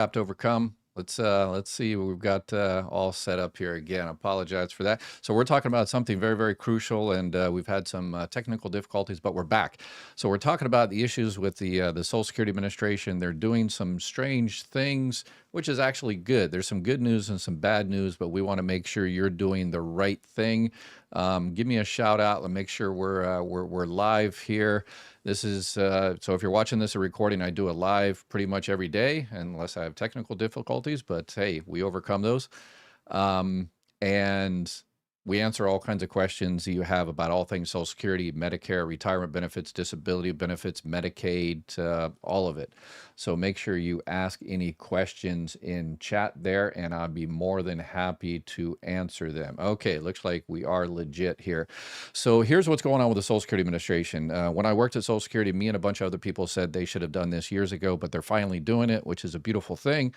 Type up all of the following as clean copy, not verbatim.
To overcome. Let's see what we've got all set up here again. I apologize for that. So we're talking about something very, very crucial, and we've had some technical difficulties, but we're back. So we're talking about the issues with the Social Security Administration. They're doing some strange things, which is actually good. There's some good news and some bad news, but we want to make sure you're doing the right thing. Give me a shout out and make sure we're live here. This is, so if you're watching this a recording, I do a live pretty much every day, unless I have technical difficulties, but hey, we overcome those. And we answer all kinds of questions you have about all things Social Security, Medicare, retirement benefits, disability benefits, Medicaid, all of it. So make sure you ask any questions in chat there, and I'll be more than happy to answer them. Okay, looks like we are legit here. So here's what's going on with the Social Security Administration. When I worked at Social Security, me and a bunch of other people said they should have done this years ago, but they're finally doing it, which is a beautiful thing.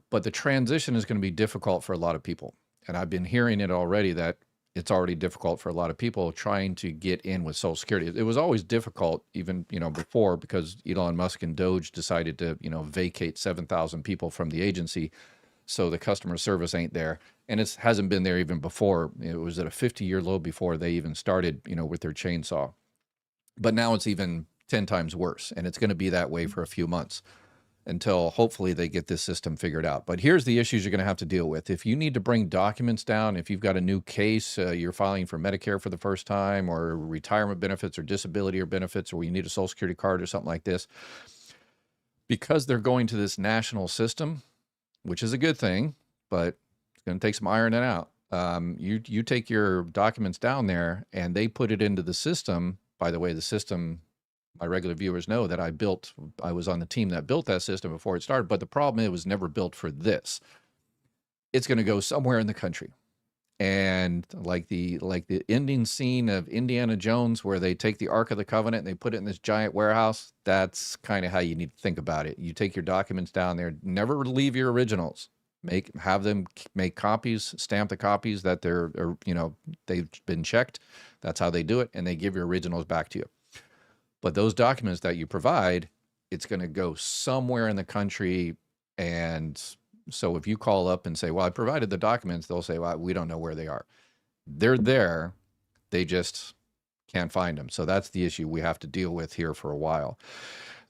But the transition is going to be difficult for a lot of people. And I've been hearing it already that it's already difficult for a lot of people trying to get in with Social Security. It was always difficult even, before, because Elon Musk and Doge decided to, vacate 7,000 people from the agency. So the customer service ain't there. And it hasn't been there even before. It was at a 50-year low before they even started, with their chainsaw. But now it's even 10 times worse. And it's going to be that way for a few months, until hopefully they get this system figured out. But here's the issues you're going to have to deal with. If you need to bring documents down, if you've got a new case, you're filing for Medicare for the first time, or retirement benefits or disability or benefits, or you need a Social Security card or something like this, because they're going to this national system, which is a good thing, but it's going to take some ironing out. You take your documents down there and they put it into the system. By the way, the system, my regular viewers know that I was on the team that built that system before it started, but the problem is it was never built for this. It's going to go somewhere in the country. And like the ending scene of Indiana Jones, where they take the Ark of the Covenant and they put it in this giant warehouse, that's kind of how you need to think about it. You take your documents down there, never leave your originals. Have them make copies, stamp the copies that they've been checked. That's how they do it. And they give your originals back to you. But those documents that you provide, it's going to go somewhere in the country. And so if you call up and say, well, I provided the documents, they'll say, well, we don't know where they are. They're there. They just can't find them. So that's the issue we have to deal with here for a while.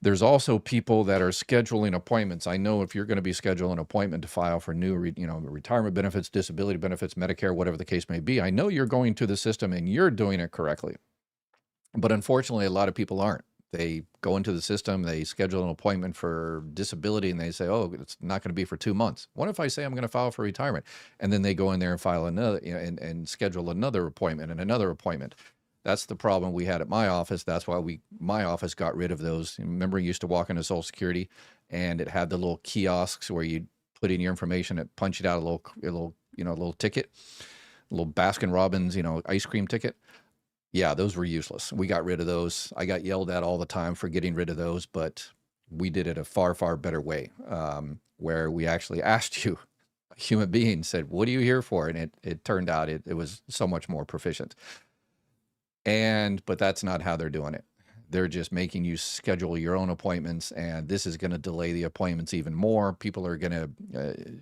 There's also people that are scheduling appointments. I know if you're going to be scheduling an appointment to file for new, retirement benefits, disability benefits, Medicare, whatever the case may be, I know you're going to the system and you're doing it correctly. But unfortunately, a lot of people aren't. They go into the system, they schedule an appointment for disability, and they say, oh, it's not going to be for 2 months. What if I say I'm going to file for retirement? And then they go in there and file another, and schedule another appointment and another appointment. That's the problem we had at my office. That's why my office got rid of those. Remember, you used to walk into Social Security, and it had the little kiosks where you put in your information, it punched it out a little ticket, a little Baskin Robbins, ice cream ticket. Yeah, those were useless. We got rid of those. I got yelled at all the time for getting rid of those, but we did it a far, far better way, where we actually asked you, a human being said, what are you here for? And it turned out it was so much more proficient. But that's not how they're doing it. They're just making you schedule your own appointments, and this is going to delay the appointments even more. People are going to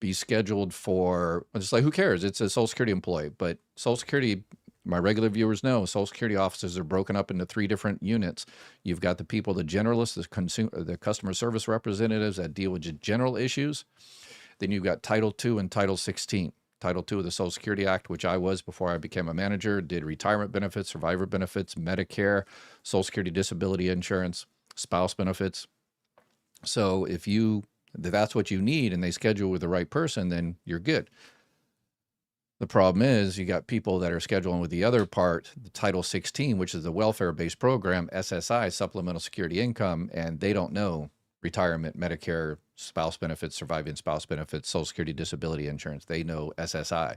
be scheduled for, it's like, who cares? It's a Social Security employee, but Social Security, my regular viewers know, Social Security offices are broken up into 3 different units. You've got the people, the generalists, the customer service representatives that deal with just general issues. Then you've got Title II and Title 16. Title II of the Social Security Act, which I was before I became a manager, did retirement benefits, survivor benefits, Medicare, Social Security disability insurance, spouse benefits. So if that's what you need and they schedule with the right person, then you're good. The problem is you got people that are scheduling with the other part, the Title 16, which is the welfare-based program, SSI, Supplemental Security Income, and they don't know retirement, Medicare, spouse benefits, surviving spouse benefits, Social Security disability insurance. They know SSI.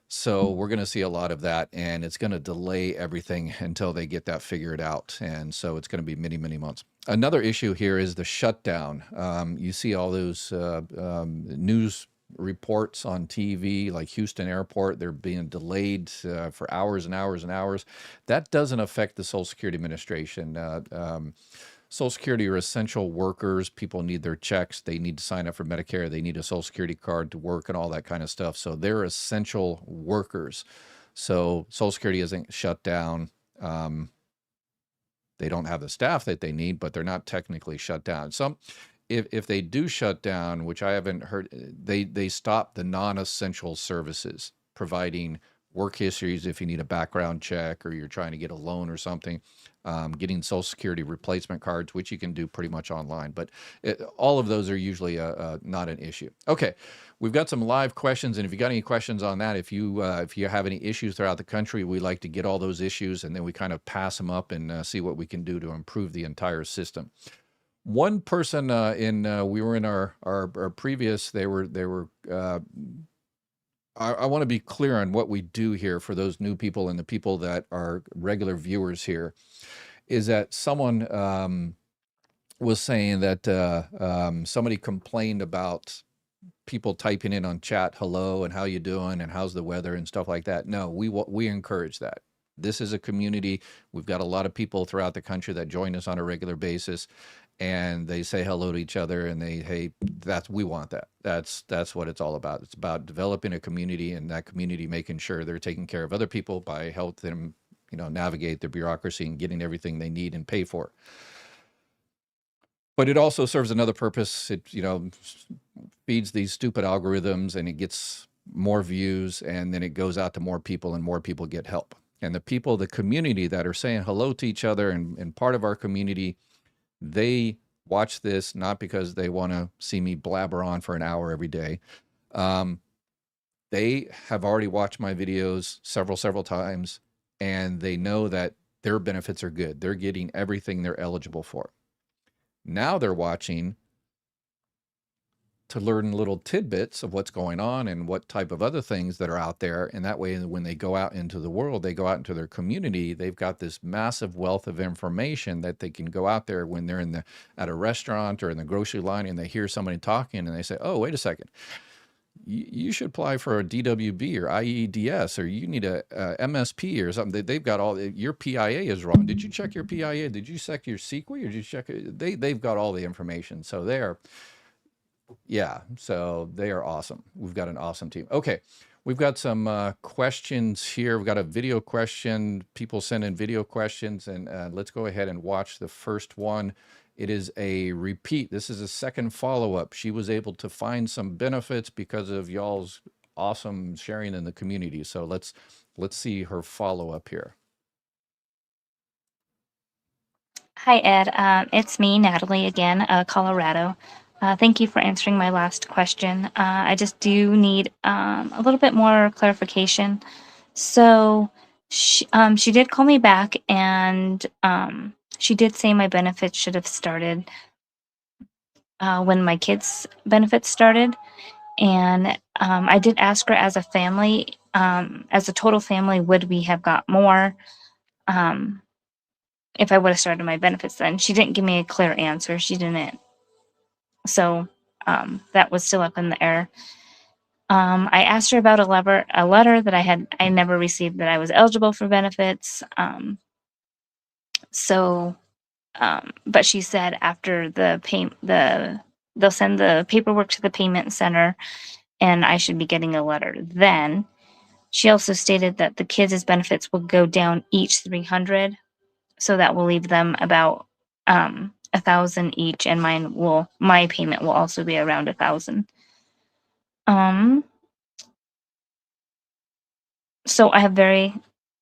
So we're going to see a lot of that, and it's going to delay everything until they get that figured out. And so it's going to be many, many months. Another issue here is the shutdown. You see all those news reports on TV, like Houston Airport, they're being delayed for hours and hours and hours. That doesn't affect the Social Security Administration. Social Security are essential workers. People need their checks. They need to sign up for Medicare. They need a Social Security card to work and all that kind of stuff. So they're essential workers. So Social Security isn't shut down. They don't have the staff that they need, but they're not technically shut down. If they do shut down, which I haven't heard, they stop the non-essential services, providing work histories if you need a background check or you're trying to get a loan or something, getting Social Security replacement cards, which you can do pretty much online. But all of those are usually not an issue. Okay, we've got some live questions, and if you got any questions on that, if you have any issues throughout the country, we like to get all those issues, and then we kind of pass them up and see what we can do to improve the entire system. One person we were in our previous, they were I want to be clear on what we do here for those new people and the people that are regular viewers here, is that someone was saying that somebody complained about people typing in on chat, hello, and how you doing, and how's the weather, and stuff like that. No, we encourage that. This is a community. We've got a lot of people throughout the country that join us on a regular basis, and they say hello to each other, and we want that. That's what it's all about. It's about developing a community, and that community making sure they're taking care of other people by helping them, navigate the bureaucracy and getting everything they need and pay for. But it also serves another purpose. It, feeds these stupid algorithms, and it gets more views, and then it goes out to more people, and more people get help. And the community that are saying hello to each other and part of our community, they watch this not because they want to see me blabber on for an hour every day. They have already watched my videos several times, and they know that their benefits are good. They're getting everything they're eligible for. Now they're watching to learn little tidbits of what's going on and what type of other things that are out there. And that way, when they go out into the world, they go out into their community, they've got this massive wealth of information that they can go out there when they're at a restaurant or in the grocery line, and they hear somebody talking, and they say, oh, wait a second, you should apply for a DWB or IEEDS, or you need a MSP or something. They've got your PIA is wrong. Did you check your PIA? Did you check your CEQA, or did you check it? They've got all the information. So so they are awesome. We've got an awesome team. Okay, we've got some questions here. We've got a video question. People send in video questions, and let's go ahead and watch the first one. It is a repeat. This is a second follow-up. She was able to find some benefits because of y'all's awesome sharing in the community. So let's see her follow-up here. Hi, Ed. It's me, Natalie, again, Colorado. Thank you for answering my last question. I just do need a little bit more clarification. So she did call me back, and she did say my benefits should have started when my kids' benefits started. And I did ask her, as a family, as a total family, would we have got more if I would have started my benefits then? She didn't give me a clear answer. She didn't. So that was still up in the air. I asked her about a letter that I never received, that I was eligible for benefits. But she said after they'll send the paperwork to the payment center, and I should be getting a letter then. She also stated that the kids' benefits will go down each $300, so that will leave them about $1,000 each, and my payment will also be around $1,000. So I have very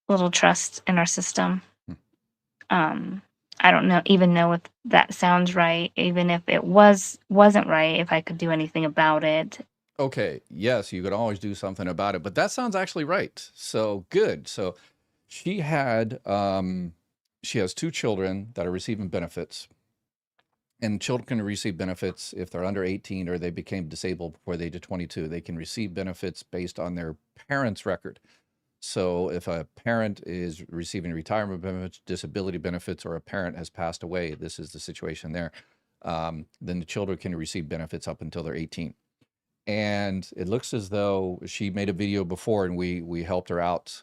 little trust in our system. I don't even know if that sounds right, even if it wasn't right, if I could do anything about it. Okay, yes, you could always do something about it, but that sounds actually right. So good. So she has 2 children that are receiving benefits, and children can receive benefits if they're under 18 or they became disabled before the age of 22. They can receive benefits based on their parents' record. So if a parent is receiving retirement benefits, disability benefits, or a parent has passed away, this is the situation there, then the children can receive benefits up until they're 18. And it looks as though she made a video before, and we helped her out.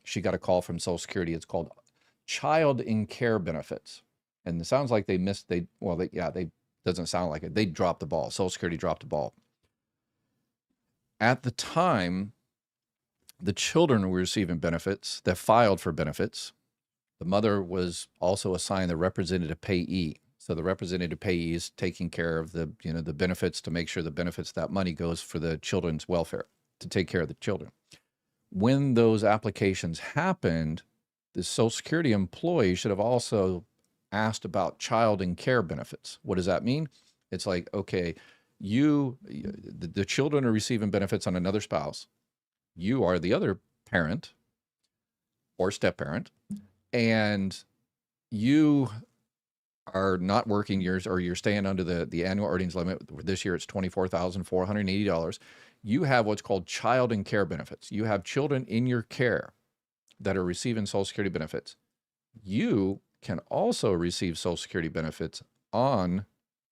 She got a call from Social Security. It's called Child in Care Benefits. And it sounds like they missed, they doesn't sound like it. They dropped the ball. Social Security dropped the ball. At the time, the children were receiving benefits that filed for benefits. The mother was also assigned the representative payee. So the representative payee is taking care of the, the benefits to make sure the benefits, that money goes for the children's welfare, to take care of the children. When those applications happened, the Social Security employee should have also asked about child and care benefits. What does that mean? It's like, okay, the children are receiving benefits on another spouse. You are the other parent or step parent, and you are not working yours, or you're staying under the annual earnings limit. This year it's $24,480. You have what's called child and care benefits. You have children in your care that are receiving Social Security benefits. You can also receive Social Security benefits on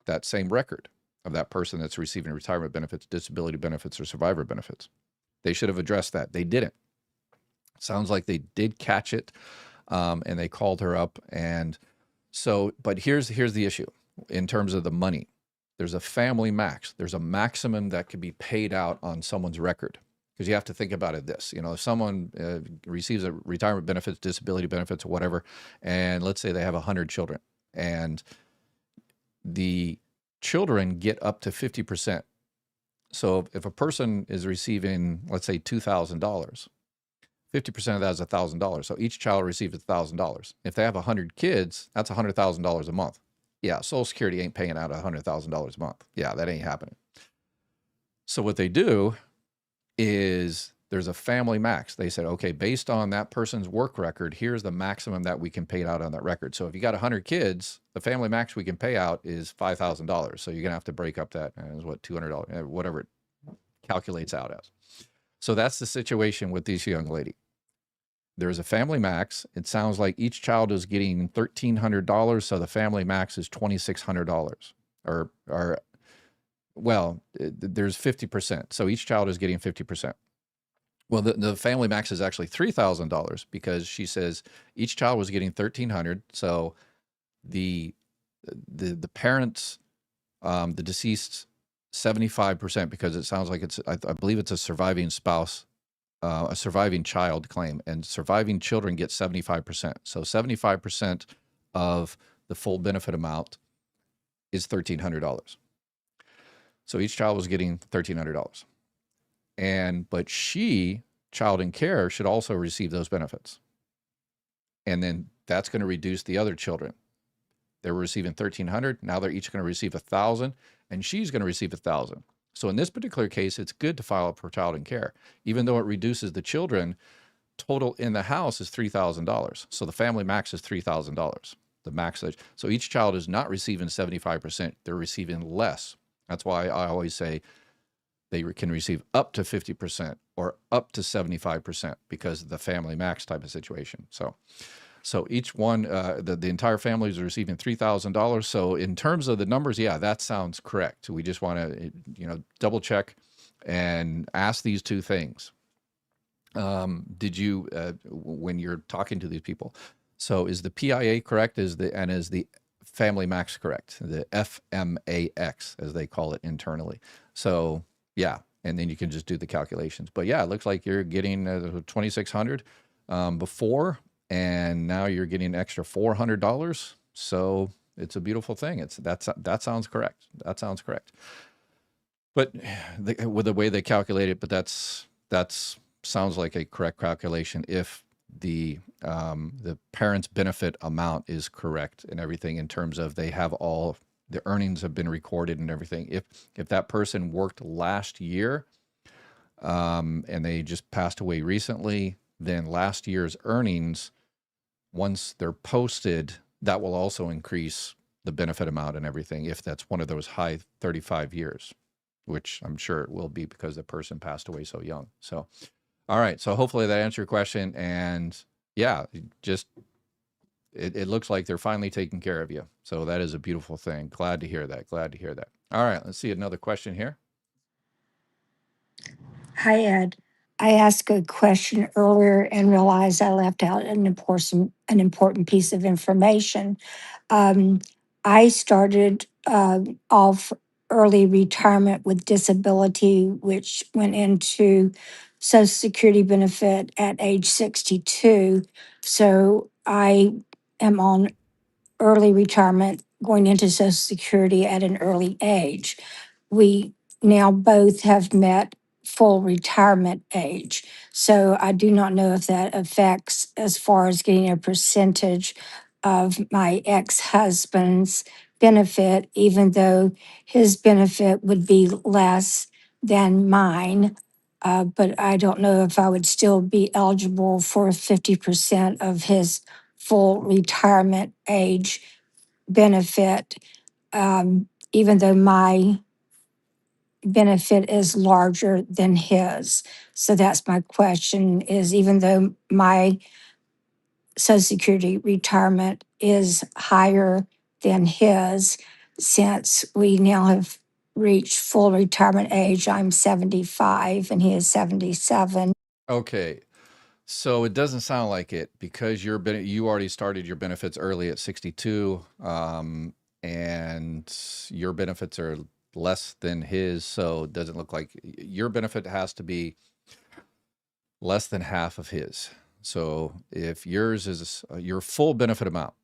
that same record of that person that's receiving retirement benefits, disability benefits, or survivor benefits. They should have addressed that. They didn't. Sounds like they did catch it, and they called her up. And so, but here's the issue in terms of the money. There's a family max. There's a maximum that could be paid out on someone's record. Because you have to think about it this, if someone receives a retirement benefits, disability benefits, or whatever, and let's say they have 100 children, and the children get up to 50%. So if a person is receiving, let's say, $2,000, 50% of that is $1,000. So each child receives $1,000. If they have 100 kids, that's $100,000 a month. Yeah, Social Security ain't paying out $100,000 a month. Yeah, that ain't happening. So what they do is there's a family max. They said, okay, based on that person's work record, here's the maximum that we can pay out on that record. So if you got 100 kids, the family max we can pay out is $5,000. So you're going to have to break up that as what, $200, whatever it calculates out as. So that's the situation with this young lady. There's a family max. It sounds like each child is getting $1,300. So the family max is $2,600 there's 50%. So each child is getting 50%. Well, the family max is actually $3,000 because she says each child was getting $1,300. So the parents, the deceased, 75%, because it sounds like I believe it's a surviving spouse, a surviving child claim, and surviving children get 75%. So 75% of the full benefit amount is $1,300. So each child was getting $1,300. But she, child in care, should also receive those benefits. And then that's going to reduce the other children. They were receiving $1,300. Now they're each going to receive $1,000, and she's going to receive $1,000. So in this particular case, it's good to file for child in care, even though it reduces the children. Total in the house is $3,000. So the family max is $3,000. The max. So each child is not receiving 75%. They're receiving less. That's why I always say they can receive up to 50% or up to 75% because of the family max type of situation. So each one, the entire family is receiving $3,000. So in terms of the numbers, yeah, that sounds correct. We just want to, double check and ask these two things. Did you, when you're talking to these people, so is the PIA correct? Is the family max correct? The FMAX, as they call it internally. So yeah, and then you can just do the calculations. But yeah, it looks like you're getting $2,600 before, and now you're getting an extra $400. So it's a beautiful thing. That sounds correct. That sounds correct. But with the way they calculate it, but that's sounds like a correct calculation if the parent's benefit amount is correct and everything, in terms of they have all the earnings have been recorded and everything. If that person worked last year and they just passed away recently, then last year's earnings, once they're posted, that will also increase the benefit amount and everything if that's one of those high 35 years, which I'm sure it will be because the person passed away so young. So all right. So hopefully that answered your question. And yeah, just it looks like they're finally taking care of you. So that is a beautiful thing. Glad to hear that. Glad to hear that. All right. Let's see another question here. Hi, Ed. I asked a question earlier and realized I left out an important piece of information. Um, I started off early retirement with disability, which went into Social Security benefit at age 62. So I am on early retirement going into Social Security at an early age. We now both have met full retirement age. So I do not know if that affects as far as getting a percentage of my ex-husband's benefit, even though his benefit would be less than mine. But I don't know if I would still be eligible for 50% of his full retirement age benefit, even though my benefit is larger than his. So that's my question is even though my Social Security retirement is higher than his, since we now have reached full retirement age, I'm 75 and he is 77. Okay. So it doesn't sound like it because you already started your benefits early at 62, and your benefits are less than his. So it doesn't look like your benefit has to be less than half of his. So if yours is your full benefit amount.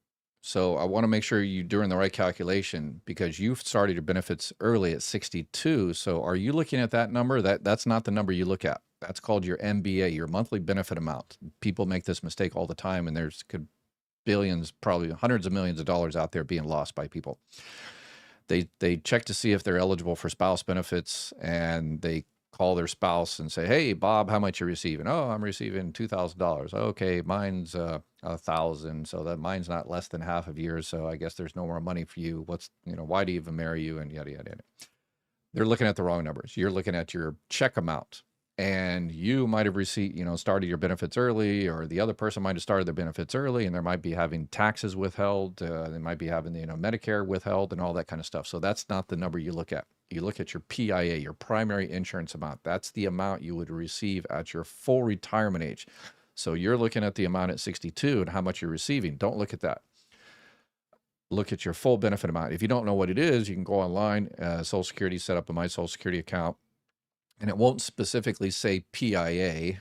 So I want to make sure you're doing the right calculation because you've started your benefits early at 62. So are you looking at that number? That's not the number you look at. That's called your MBA, your monthly benefit amount. People make this mistake all the time, and there's could billions, probably hundreds of millions of dollars out there being lost by people. They check to see if they're eligible for spouse benefits, and they call their spouse and say, "Hey, Bob, how much you receiving?" "Oh, I'm receiving $2,000. "Okay, mine's 1,000, so that mine's not less than half of yours. So I guess there's no more money for you. Why do you even marry you?" And yada yada yada. They're looking at the wrong numbers. You're looking at your check amount, and you might have received, started your benefits early, or the other person might have started their benefits early, and they might be having taxes withheld. They might be having, Medicare withheld and all that kind of stuff. So that's not the number you look at. You look at your PIA, your primary insurance amount. That's the amount you would receive at your full retirement age. So you're looking at the amount at 62 and how much you're receiving. Don't look at that. Look at your full benefit amount. If you don't know what it is, you can go online, Social Security, set up a My Social Security account, and it won't specifically say PIA,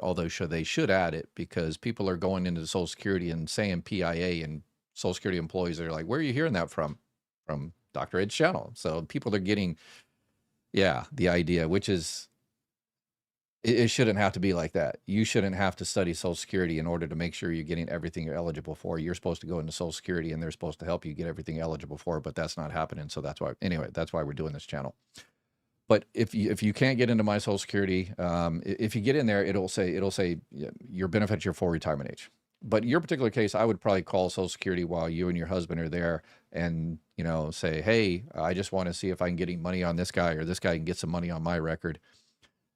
although they should add it because people are going into Social Security and saying PIA, and Social Security employees are like, "Where are you hearing that from?" From Dr. Ed's channel. So people are getting, the idea, which is, it shouldn't have to be like that. You shouldn't have to study Social Security in order to make sure you're getting everything you're eligible for. You're supposed to go into Social Security and they're supposed to help you get everything eligible for, but that's not happening. So that's why we're doing this channel. But if you can't get into My Social Security, if you get in there, it'll say your benefits, your full retirement age. But in your particular case, I would probably call Social Security while you and your husband are there, and say, "Hey, I just want to see if I can get any money on this guy, or this guy can get some money on my record."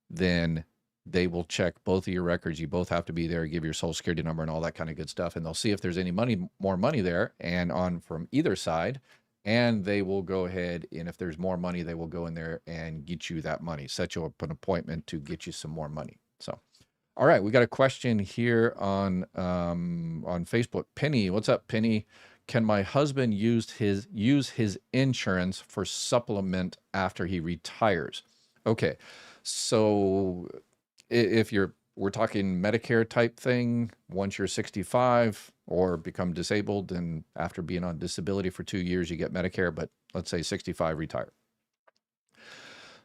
Then they will check both of your records. You both have to be there, give your Social Security number and all that kind of good stuff, and they'll see if there's any more money there, and on from either side. And they will go ahead, and if there's more money, they will go in there and get you that money, set you up an appointment to get you some more money. So, all right, we got a question here on Facebook. Penny, what's up, Penny? Can my husband use his insurance for supplement after he retires? Okay, so if we're talking Medicare type thing, once you're 65 or become disabled, and after being on disability for 2 years, you get Medicare, but let's say 65, retire.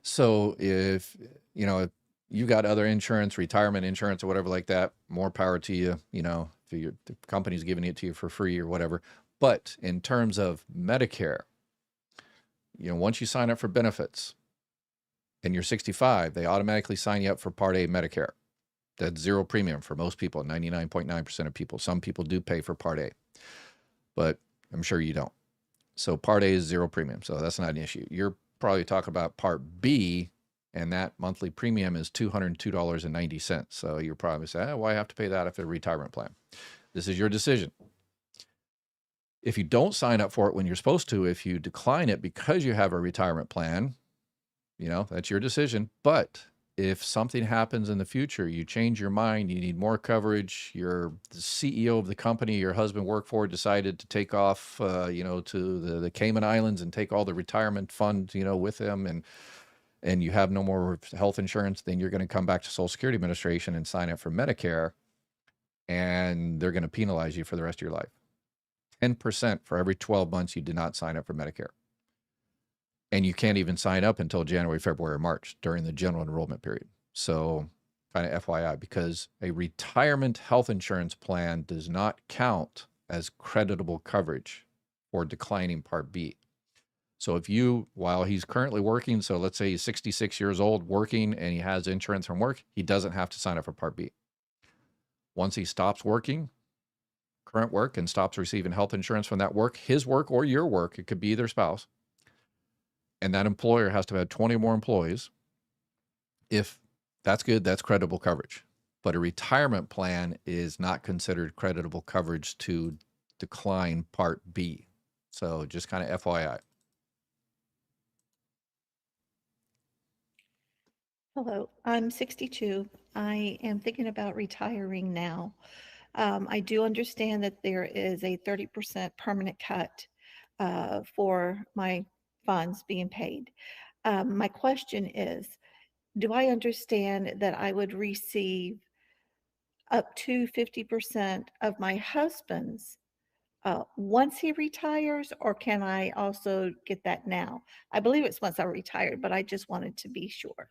So if you got other insurance, retirement insurance or whatever like that, more power to you, if the company's giving it to you for free or whatever. But in terms of Medicare, once you sign up for benefits and you're 65, they automatically sign you up for Part A Medicare. That's zero premium for most people, 99.9% of people. Some people do pay for Part A, but I'm sure you don't. So Part A is zero premium, so that's not an issue. You're probably talking about Part B, and that monthly premium is $202.90. So you're probably saying, why have to pay that if it's a retirement plan? This is your decision. If you don't sign up for it when you're supposed to, if you decline it because you have a retirement plan, that's your decision. But if something happens in the future, you change your mind, you need more coverage, you're the CEO of the company your husband worked for decided to take off, to the Cayman Islands and take all the retirement fund, with him, and you have no more health insurance, then you're going to come back to Social Security Administration and sign up for Medicare, and they're going to penalize you for the rest of your life. 10% for every 12 months you did not sign up for Medicare. And you can't even sign up until January, February, or March during the general enrollment period. So kind of FYI, because a retirement health insurance plan does not count as creditable coverage for declining Part B. So if while he's currently working, so let's say he's 66 years old working and he has insurance from work, he doesn't have to sign up for Part B. Once he stops working, current work, and stops receiving health insurance from that work, his work or your work, it could be their spouse, and that employer has to have 20 more employees. If that's good, that's creditable coverage. But a retirement plan is not considered creditable coverage to decline Part B. So just kind of FYI. Hello, I'm 62. I am thinking about retiring now. I do understand that there is a 30% permanent cut for my funds being paid. My question is, do I understand that I would receive up to 50% of my husband's once he retires, or can I also get that now? I believe it's once I retired, but I just wanted to be sure.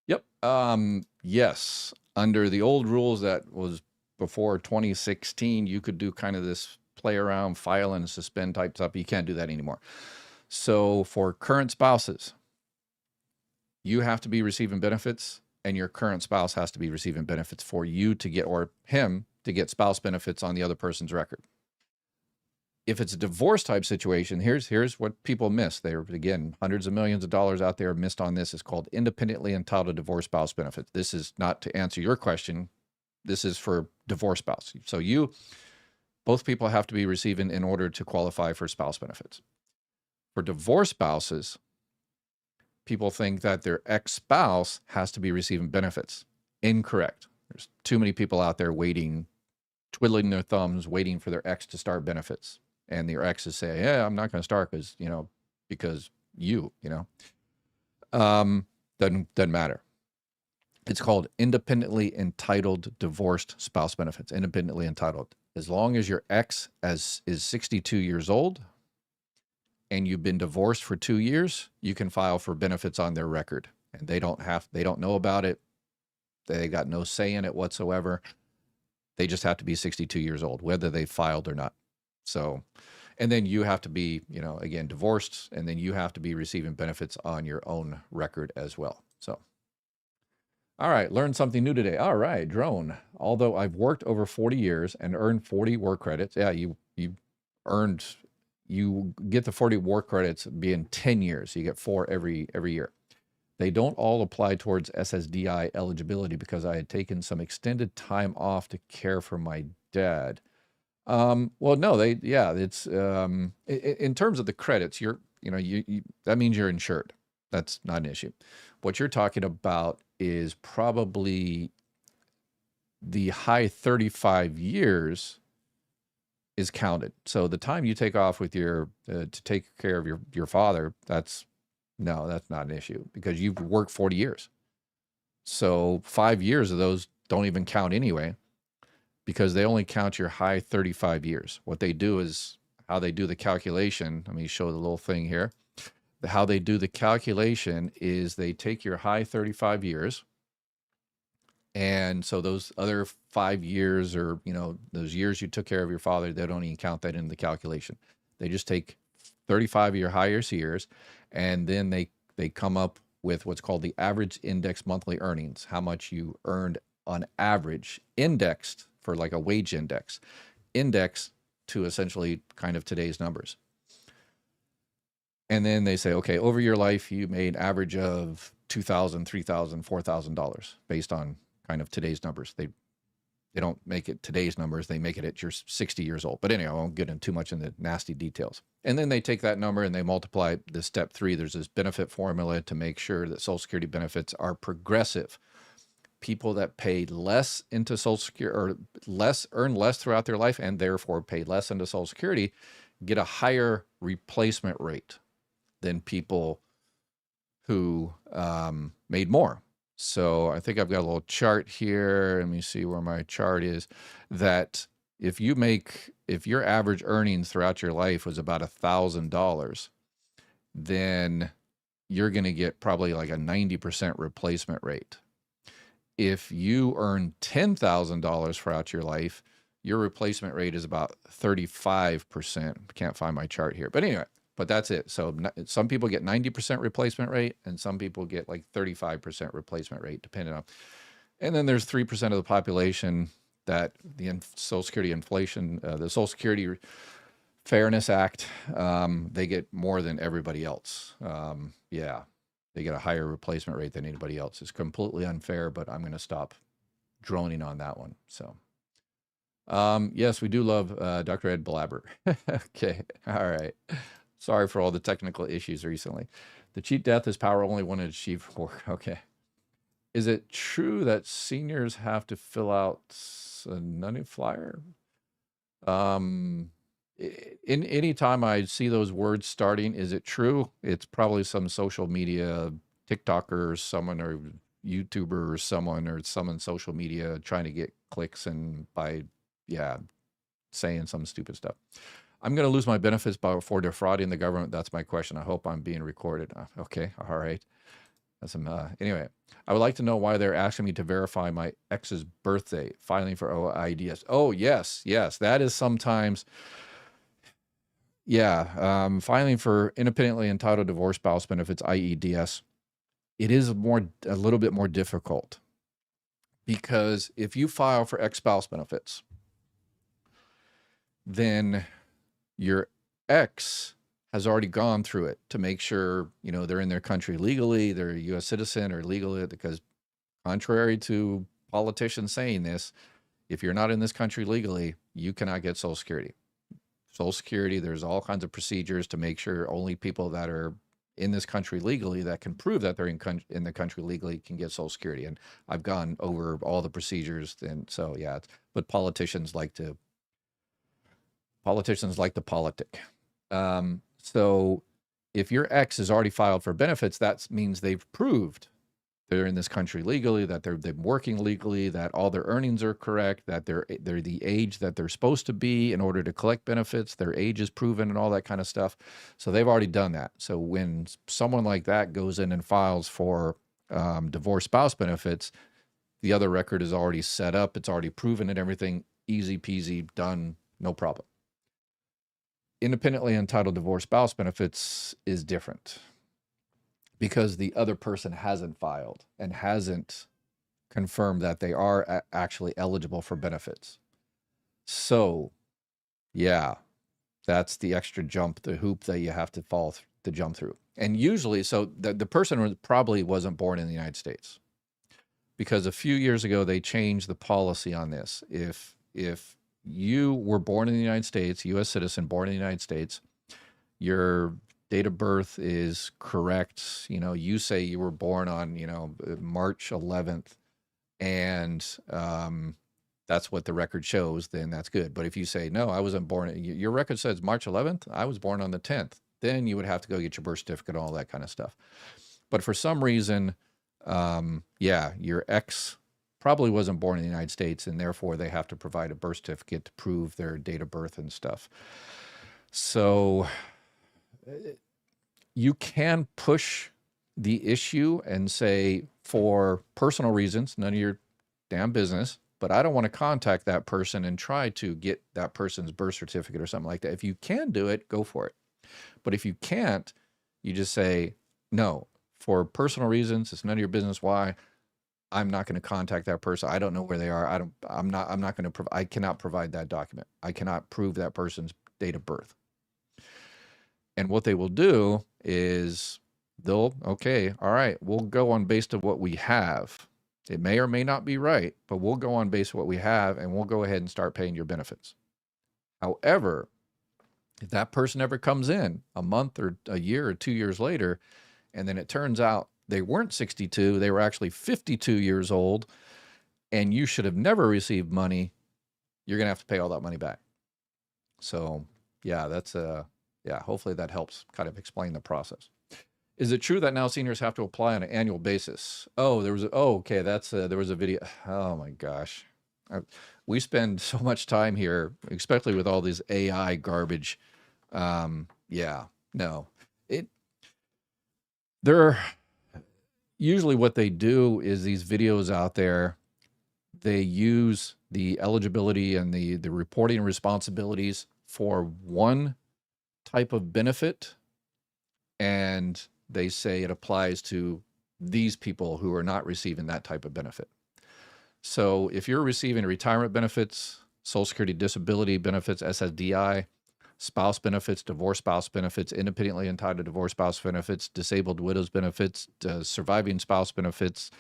Yep. Yes. Under the old rules that was before 2016, you could do kind of this play around, file and suspend type stuff. You can't do that anymore. So for current spouses, you have to be receiving benefits, and your current spouse has to be receiving benefits for you to get, or him to get spouse benefits on the other person's record. If it's a divorce type situation, here's what people miss. There, again, hundreds of millions of dollars out there missed on this. It's called independently entitled divorce spouse benefits. This is not to answer your question. This is for divorce spouse. So both people have to be receiving in order to qualify for spouse benefits. For divorce spouses, people think that their ex-spouse has to be receiving benefits. Incorrect. There's too many people out there waiting, twiddling their thumbs, waiting for their ex to start benefits. And their ex is saying, yeah, I'm not going to start because doesn't matter. It's called independently entitled divorced spouse benefits, independently entitled. As long as your ex is 62 years old and you've been divorced for 2 years, you can file for benefits on their record. And they don't know about it. They got no say in it whatsoever. They just have to be 62 years old, whether they filed or not. So, and then you have to be, again, divorced, and then you have to be receiving benefits on your own record as well. So, all right, learned something new today. All right, drone. Although I've worked over 40 years and earned 40 work credits, yeah, you get the 40 work credits being 10 years. You get 4 every year. They don't all apply towards SSDI eligibility because I had taken some extended time off to care for my dad. Well, no, it's in terms of the credits, that means you're insured. That's not an issue. What you're talking about is probably the high 35 years is counted. So the time you take off with to take care of your father, that's not an issue because you've worked 40 years. So 5 years of those don't even count anyway, because they only count your high 35 years. What they do is how they do the calculation. Let me show the little thing here. How they do the calculation is they take your high 35 years. And so those other 5 years, or, those years you took care of your father, they don't even count that in the calculation. They just take 35 of your highest years, and then they come up with what's called the average index monthly earnings, how much you earned on average, indexed for like a wage index, indexed to essentially kind of today's numbers. And then they say, okay, over your life, you made average of $2,000, $3,000, $4,000 based on kind of today's numbers. they don't make it today's numbers. They make it at you're 60 years old. But anyway, I won't get in too much in the nasty details. And then they take that number and they multiply the step 3. There's this benefit formula to make sure that Social Security benefits are progressive. People that pay less into Social Security or earn less throughout their life and therefore pay less into Social Security get a higher replacement rate than people who made more. So I think I've got a little chart here. Let me see where my chart is. That if your average earnings throughout your life was about $1,000, then you're going to get probably like a 90% replacement rate. If you earn $10,000 throughout your life, your replacement rate is about 35%. Can't find my chart here, but anyway, but that's it. So some people get 90% replacement rate and some people get like 35% replacement rate, depending on. And then there's 3% of the population that the Social Security inflation, the Social Security Fairness Act, they get more than everybody else. Yeah, they get a higher replacement rate than anybody else. It's completely unfair, but I'm going to stop droning on that one. So, yes, we do love Dr. Ed Blabber. Okay, all right. Sorry for all the technical issues recently. The cheat death is power only one to achieve work. Okay. Is it true that seniors have to fill out a nunny flyer? In any time I see those words starting, is it true? It's probably some social media TikToker or someone or YouTuber or someone social media trying to get clicks and by saying some stupid stuff. I'm going to lose my benefits for defrauding the government. That's my question. I hope I'm being recorded. Okay. All right. That's anyway, I would like to know why they're asking me to verify my ex's birthday, filing for IEEDS. Oh, yes. That is sometimes, filing for independently entitled divorce spouse benefits, IEEDS. It is a little bit more difficult because if you file for ex-spouse benefits, then your ex has already gone through it to make sure, they're in their country legally, they're a U.S. citizen or legally, because contrary to politicians saying this, if you're not in this country legally, you cannot get Social Security. Social Security, there's all kinds of procedures to make sure only people that are in this country legally that can prove that they're in the country legally can get Social Security. And I've gone over all the procedures. And so, but politicians like to politic. So if your ex has already filed for benefits, that means they've proved they're in this country legally, that they've been working legally, that all their earnings are correct, that they're the age that they're supposed to be in order to collect benefits, their age is proven and all that kind of stuff. So they've already done that. So when someone like that goes in and files for divorce spouse benefits, the other record is already set up, it's already proven and everything, easy peasy, done, no problem. Independently entitled divorce spouse benefits is different because the other person hasn't filed and hasn't confirmed that they are actually eligible for benefits. So, that's the extra the hoop that you have to jump through. And usually, so the person probably wasn't born in the United States, because a few years ago they changed the policy on this. If you were born in the United States, U.S. citizen, born in the United States, your date of birth is correct. You say you were born on, March 11th, and that's what the record shows, then that's good. But if you say, no, I wasn't born, your record says March 11th, I was born on the 10th, then you would have to go get your birth certificate and all that kind of stuff. But for some reason, your ex probably wasn't born in the United States, and therefore they have to provide a birth certificate to prove their date of birth and stuff. So you can push the issue and say, for personal reasons, none of your damn business, but I don't want to contact that person and try to get that person's birth certificate or something like that. If you can do it, go for it. But if you can't, you just say, no, for personal reasons, it's none of your business why. I'm not going to contact that person. I don't know where they are. I'm not going to I cannot provide that document. I cannot prove that person's date of birth. And what they will do is okay, all right, we'll go on based on what we have. It may or may not be right, but we'll go on base what we have and we'll go ahead and start paying your benefits. However, if that person ever comes in a month or a year or 2 years later, and then it turns out they weren't 62, they were actually 52 years old, and you should have never received money, you're going to have to pay all that money back. So yeah, that's yeah, hopefully that helps kind of explain the process. Is it true that now seniors have to apply on an annual basis? Oh, okay, there was a video. Oh my gosh. We spend so much time here, especially with all this AI garbage. Yeah, no. They're usually what they do is these videos out there, they use the eligibility and the reporting responsibilities for one type of benefit, and they say it applies to these people who are not receiving that type of benefit. So if you're receiving retirement benefits, Social Security disability benefits, SSDI, spouse benefits, divorce spouse benefits, independently entitled divorce spouse benefits, disabled widows benefits, surviving spouse benefits,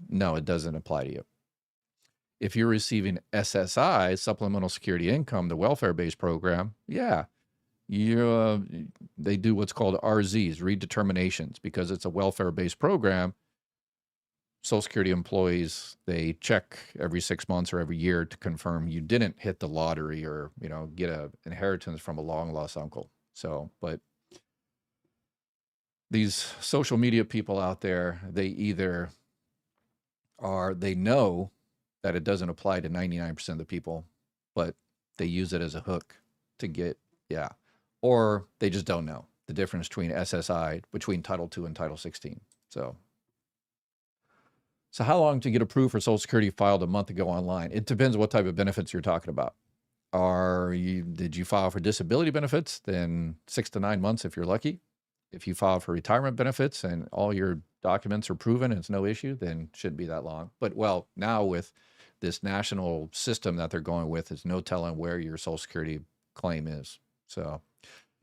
no, it doesn't apply to you. If you're receiving SSI, supplemental security income, the welfare-based program, yeah, they do what's called RZs, redeterminations, because it's a welfare-based program. Social Security employees, they check every 6 months or every year to confirm you didn't hit the lottery or, get an inheritance from a long lost uncle. So, but these social media people out there, they either they know that it doesn't apply to 99% of the people, but they use it as a hook to get, yeah. Or they just don't know the difference between SSI, between Title II and Title 16. So how long to get approved for Social Security filed a month ago online? It depends what type of benefits you're talking about. Did you file for disability benefits? Then 6 to 9 months if you're lucky. If you file for retirement benefits and all your documents are proven and it's no issue, then shouldn't be that long. But well, now with this national system that they're going with, it's no telling where your Social Security claim is. So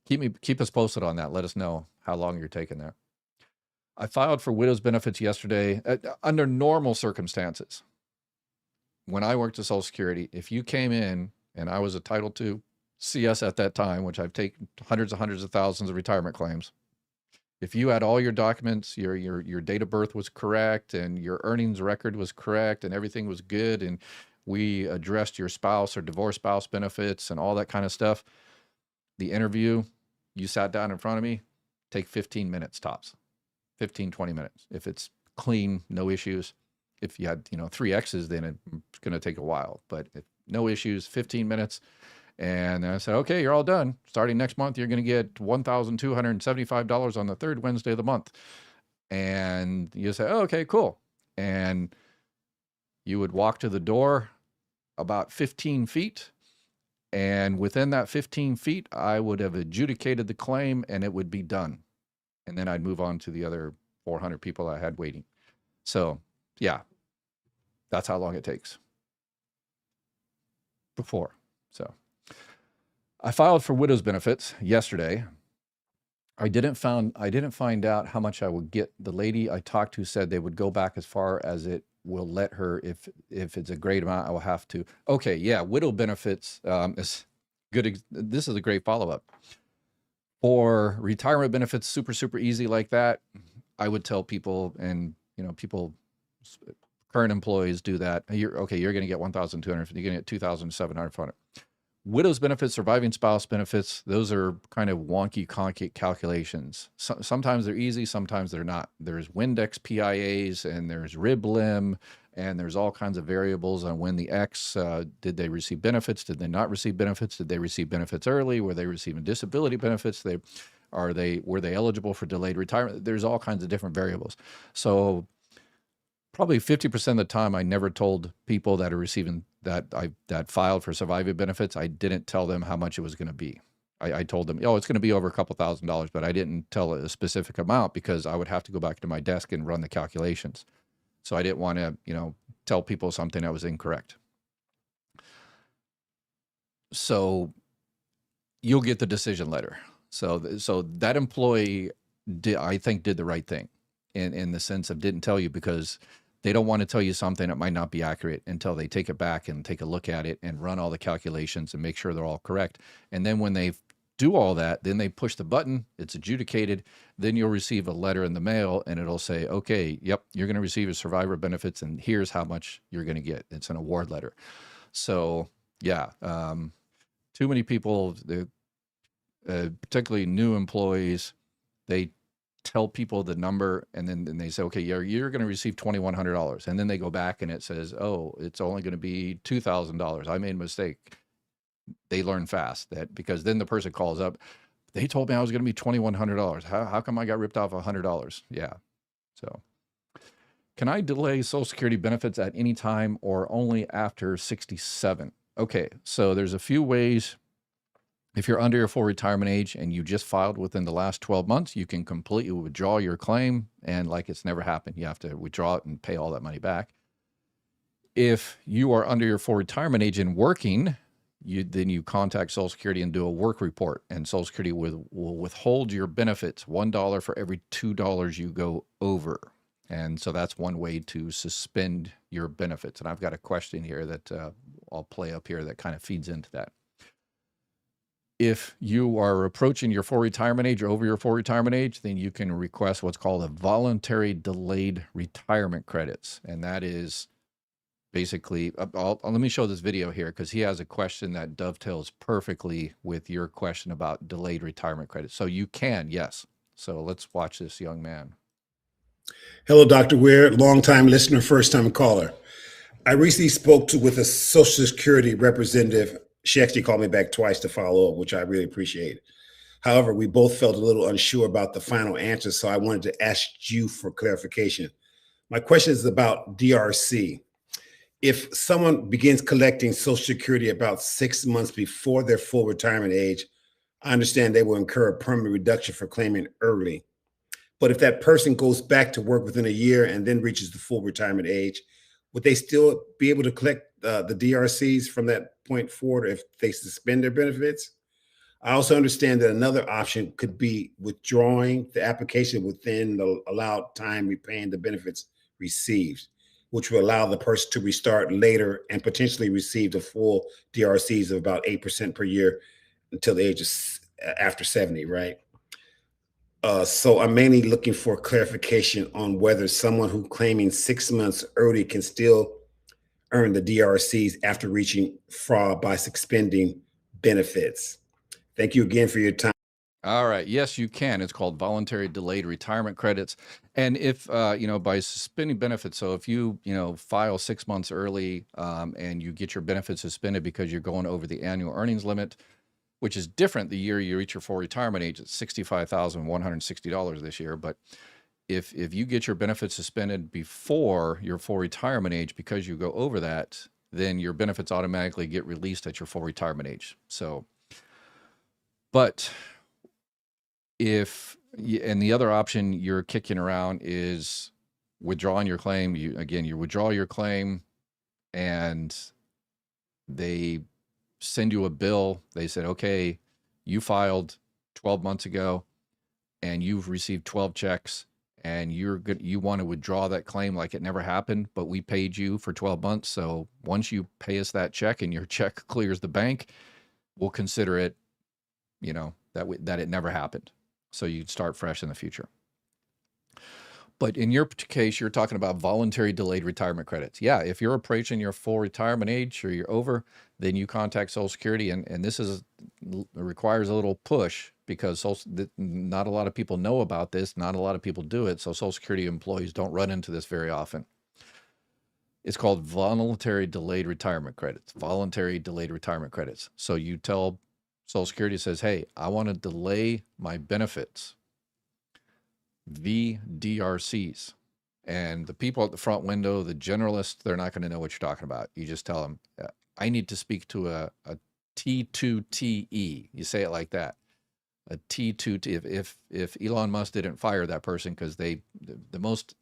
keep us posted on that. Let us know how long you're taking there. I filed for widow's benefits yesterday under normal circumstances. When I worked at Social Security, if you came in and I was a Title II CS at that time, which I've taken hundreds of thousands of retirement claims, if you had all your documents, your date of birth was correct and your earnings record was correct and everything was good, and we addressed your spouse or divorce spouse benefits and all that kind of stuff, the interview, you sat down in front of me, take 15 minutes tops. 15, 20 minutes. If it's clean, no issues. If you had, 3 X's, then it's going to take a while. But if no issues, 15 minutes. And I said, okay, you're all done. Starting next month, you're going to get $1,275 on the third Wednesday of the month. And you say, oh, okay, cool. And you would walk to the door about 15 feet. And within that 15 feet, I would have adjudicated the claim and it would be done. And then I'd move on to the other 400 people I had waiting. So yeah, that's how long it takes before. So I filed for widow's benefits yesterday. I didn't find out how much I would get. The lady I talked to said they would go back as far as it will let her. If it's a great amount, I will have to. Okay, yeah, widow benefits is good. This is a great follow-up. For retirement benefits, super easy like that, I would tell people, and people, current employees do that. You're going to get $1,250. You're going to get $2,700 from it. Widow's benefits, surviving spouse benefits, those are kind of wonky, conky calculations. Sometimes they're easy, sometimes they're not. There's Windex PIAs and there's rib limb, and there's all kinds of variables on when the X, did they receive benefits? Did they not receive benefits? Did they receive benefits early? Were they receiving disability benefits? Were they eligible for delayed retirement? There's all kinds of different variables. So probably 50% of the time, I never told people that are receiving that filed for surviving benefits, I didn't tell them how much it was going to be. I told them, it's going to be over a couple $1,000s, but I didn't tell a specific amount because I would have to go back to my desk and run the calculations. So I didn't want to, tell people something that was incorrect. So you'll get the decision letter. So that employee I think did the right thing in the sense of didn't tell you, because They don't want to tell you something that might not be accurate until they take it back and take a look at it and run all the calculations and make sure they're all correct. And then when they do all that, then they push the button, it's adjudicated, then you'll receive a letter in the mail and it'll say, okay, yep, you're going to receive a survivor benefits and here's how much you're going to get. It's an award letter. So yeah, too many people, particularly new employees, they tell people the number and then they say, okay, you're going to receive $2,100. And then they go back and it says, oh, it's only going to be $2,000. I made a mistake. They learn fast that, because then the person calls up, they told me I was going to be $2,100. How come I got ripped off $100? Yeah. So can I delay Social Security benefits at any time or only after 67? Okay. So there's a few ways. If you're under your full retirement age and you just filed within the last 12 months, you can completely withdraw your claim and like it's never happened. You have to withdraw it and pay all that money back. If you are under your full retirement age and working, then you contact Social Security and do a work report, and Social Security will withhold your benefits, $1 for every $2 you go over. And so that's one way to suspend your benefits. And I've got a question here that I'll play up here that kind of feeds into that. If you are approaching your full retirement age or over your full retirement age, then you can request what's called a voluntary delayed retirement credits. And that is basically, let me show this video here because he has a question that dovetails perfectly with your question about delayed retirement credits. So you can, yes. So let's watch this young man. Hello, Dr. Weir, longtime listener, first-time caller. I recently spoke with a Social Security representative. She actually called me back twice to follow up, which I really appreciate. However, we both felt a little unsure about the final answer, so I wanted to ask you for clarification. My question is about DRC. If someone begins collecting Social Security about 6 months before their full retirement age, I understand they will incur a permanent reduction for claiming early. But if that person goes back to work within a year and then reaches the full retirement age, would they still be able to collect the DRCs from that point forward if they suspend their benefits? I also understand that another option could be withdrawing the application within the allowed time repaying the benefits received, which will allow the person to restart later and potentially receive the full DRCs of about 8% per year until the age of after 70, right? So I'm mainly looking for clarification on whether someone who claiming 6 months early can still earn the DRCs after reaching fraud by suspending benefits. Thank you again for your time. All right. Yes, you can. It's called voluntary delayed retirement credits. And if, by suspending benefits, so if you, file 6 months early and you get your benefits suspended because you're going over the annual earnings limit, which is different the year you reach your full retirement age, it's $65,160 this year. But if you get your benefits suspended before your full retirement age because you go over that, then your benefits automatically get released at your full retirement age. So, but and the other option you're kicking around is withdrawing your claim. You withdraw your claim and they send you a bill. They said, okay, you filed 12 months ago and you've received 12 checks and you want to withdraw that claim like it never happened, but we paid you for 12 months. So once you pay us that check and your check clears the bank, we'll consider it, that it never happened. So you'd start fresh in the future. But in your case, you're talking about voluntary delayed retirement credits. Yeah, if you're approaching your full retirement age or you're over, then you contact Social Security. And this requires a little push because not a lot of people know about this. Not a lot of people do it. So Social Security employees don't run into this very often. It's called voluntary delayed retirement credits. Voluntary delayed retirement credits. So you tell Social Security, says, hey, I want to delay my benefits, VDRCs. And the people at the front window, the generalists, they're not going to know what you're talking about. You just tell them, I need to speak to a T2TE. You say it like that. A T2T. If Elon Musk didn't fire that person because the most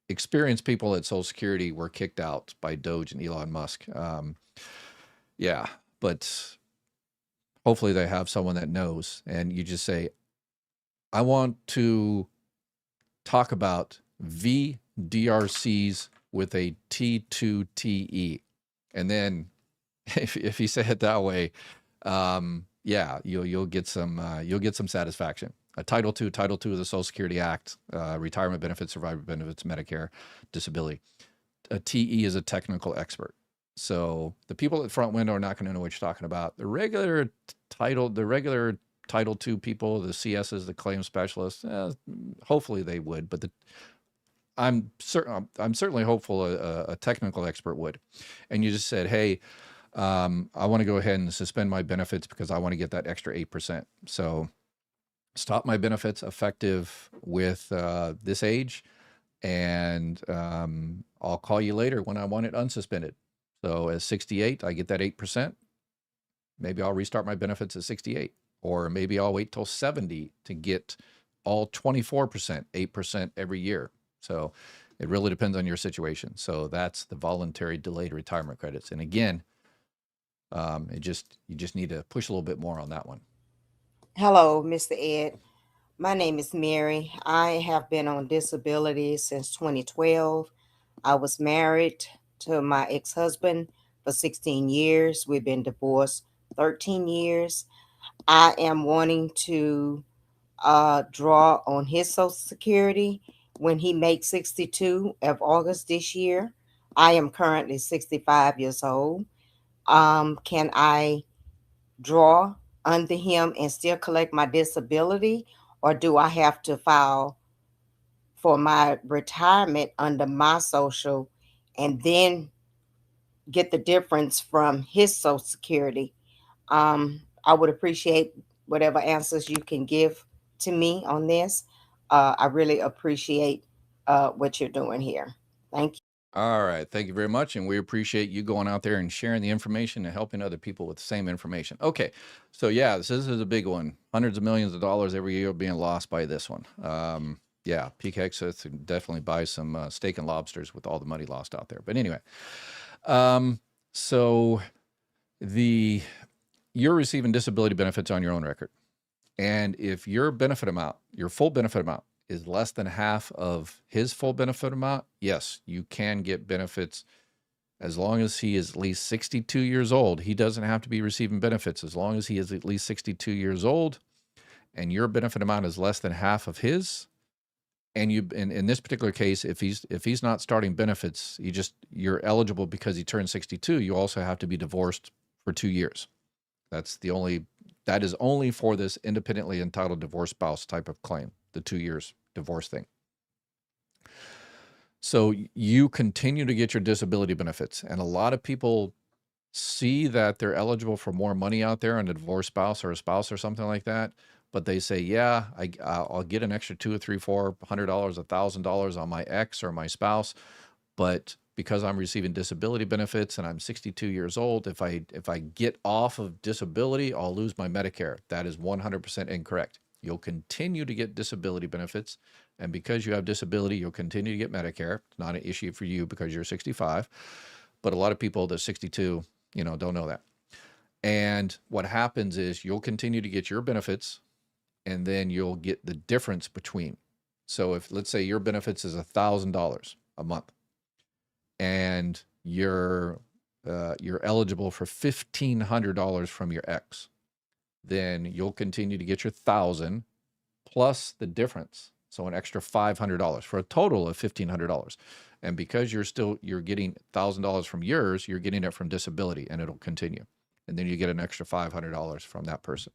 experienced people at Social Security were kicked out by Doge and Elon Musk. But hopefully they have someone that knows, and you just say, I want to talk about VDRCs with a T2TE. And then if you say it that way, yeah, you'll get some satisfaction. A Title II of the Social Security Act, retirement benefits, survivor benefits, Medicare, disability. A TE is a technical expert. So the people at front window are not going to know what you're talking about. The regular Title II people, the CSs, the claim specialists, hopefully they would, but I'm certainly hopeful a technical expert would. And you just said, hey, I want to go ahead and suspend my benefits because I want to get that extra 8%. So stop my benefits effective with this age, and I'll call you later when I want it unsuspended. So at 68, I get that 8%. Maybe I'll restart my benefits at 68, or maybe I'll wait till 70 to get all 24%, 8% every year. So it really depends on your situation. So that's the voluntary delayed retirement credits. And again, you just need to push a little bit more on that one. Hello, Mr. Ed. My name is Mary. I have been on disability since 2012. I was married to my ex-husband for 16 years. We've been divorced 13 years. I am wanting to draw on his Social Security when he makes 62 of August this year. I am currently 65 years old. Can I draw under him and still collect my disability, or do I have to file for my retirement under my social and then get the difference from his Social Security? I would appreciate whatever answers you can give to me on this. I really appreciate what you're doing here. Thank you. All right. Thank you very much. And we appreciate you going out there and sharing the information and helping other people with the same information. Okay. So yeah, this is a big one. Hundreds of millions of dollars every year being lost by this one. Yeah, peak excess can definitely buy some steak and lobsters with all the money lost out there. But anyway, so you're receiving disability benefits on your own record. And if your benefit amount, your full benefit amount, is less than half of his full benefit amount, yes, you can get benefits as long as he is at least 62 years old. He doesn't have to be receiving benefits as long as he is at least 62 years old and your benefit amount is less than half of his. And in this particular case, if he's not starting benefits, you're eligible because he turned 62. You also have to be divorced for 2 years. That is only for this independently entitled divorced spouse type of claim, the 2 years divorce thing. So you continue to get your disability benefits. And a lot of people see that they're eligible for more money out there on a divorced spouse or a spouse or something like that. But they say, yeah, I'll get an extra $200 or $300, $400, $1,000 on my ex or my spouse. But because I'm receiving disability benefits and I'm 62 years old, if I get off of disability, I'll lose my Medicare. That is 100% incorrect. You'll continue to get disability benefits. And because you have disability, you'll continue to get Medicare. It's not an issue for you because you're 65. But a lot of people that are 62, don't know that. And what happens is you'll continue to get your benefits, and then you'll get the difference between. So if, let's say, your benefits is $1,000 a month, and you're eligible for $1,500 from your ex, then you'll continue to get your $1,000 plus the difference, so an extra $500 for a total of $1,500. And because you're getting $1,000 from yours, you're getting it from disability, and it'll continue. And then you get an extra $500 from that person.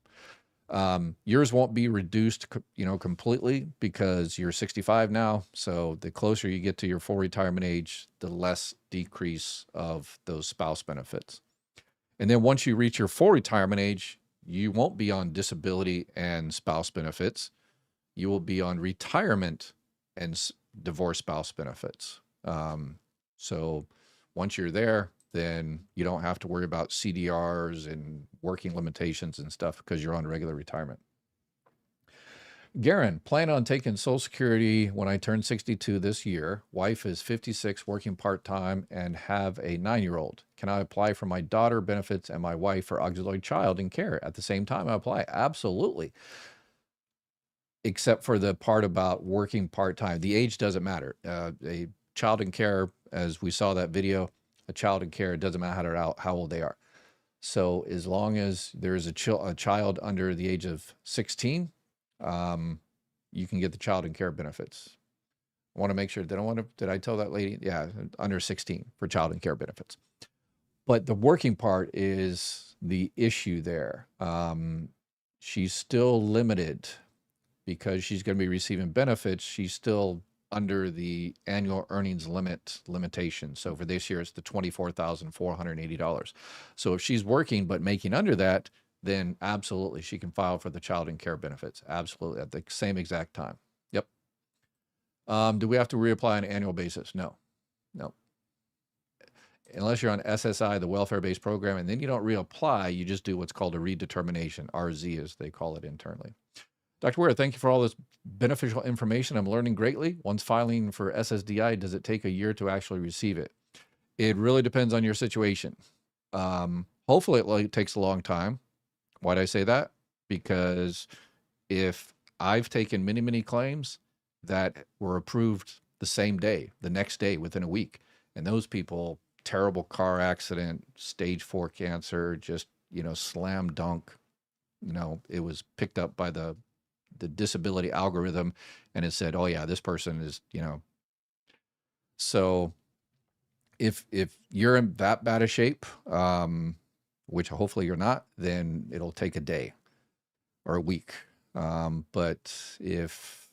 Yours won't be reduced, completely because you're 65 now. So the closer you get to your full retirement age, the less decrease of those spouse benefits. And then once you reach your full retirement age, you won't be on disability and spouse benefits. You will be on retirement and divorce spouse benefits. So once you're there, then you don't have to worry about CDRs and working limitations and stuff because you're on regular retirement. Garen, plan on taking Social Security when I turn 62 this year. Wife is 56, working part-time, and have a 9-year-old. Can I apply for my daughter benefits and my wife for auxiliary child and care at the same time I apply? Absolutely. Except for the part about working part-time. The age doesn't matter. child in care, as we saw that video, a child in care, it doesn't matter how old they are. So as long as there is a child under the age of 16, you can get the child in care benefits. I want to make sure, did I tell that lady? Yeah, under 16 for child in care benefits. But the working part is the issue there. She's still limited because she's going to be receiving benefits. She's still under the annual earnings limitation. So for this year, it's the $24,480. So if she's working but making under that, then absolutely she can file for the child and care benefits. Absolutely, at the same exact time. Yep. Do we have to reapply on an annual basis? No. Unless you're on SSI, the welfare-based program, and then you don't reapply, you just do what's called a redetermination, RZ as they call it internally. Dr. Weir, thank you for all this beneficial information. I'm learning greatly. Once filing for SSDI, does it take a year to actually receive it? It really depends on your situation. Hopefully it takes a long time. Why'd I say that? Because if I've taken many, many claims that were approved the same day, the next day, within a week, and those people, terrible car accident, stage 4 cancer, just, slam dunk, it was picked up by the disability algorithm and it said, oh yeah, this person is, so if you're in that bad a shape, which hopefully you're not, then it'll take a day or a week. But if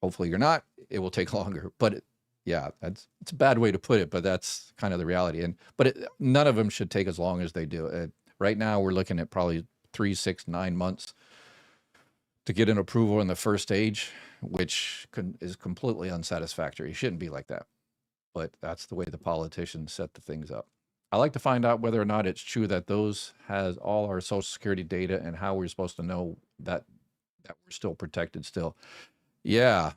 hopefully you're not, it will take longer. But yeah, it's a bad way to put it, but that's kind of the reality. But none of them should take as long as they do. Right now, we're looking at probably 3, 6, 9 months to get an approval in the first stage, which is completely unsatisfactory. It shouldn't be like that, but that's the way the politicians set the things up. I like to find out whether or not it's true that those has all our Social Security data and how we're supposed to know that we're still protected still. Yeah.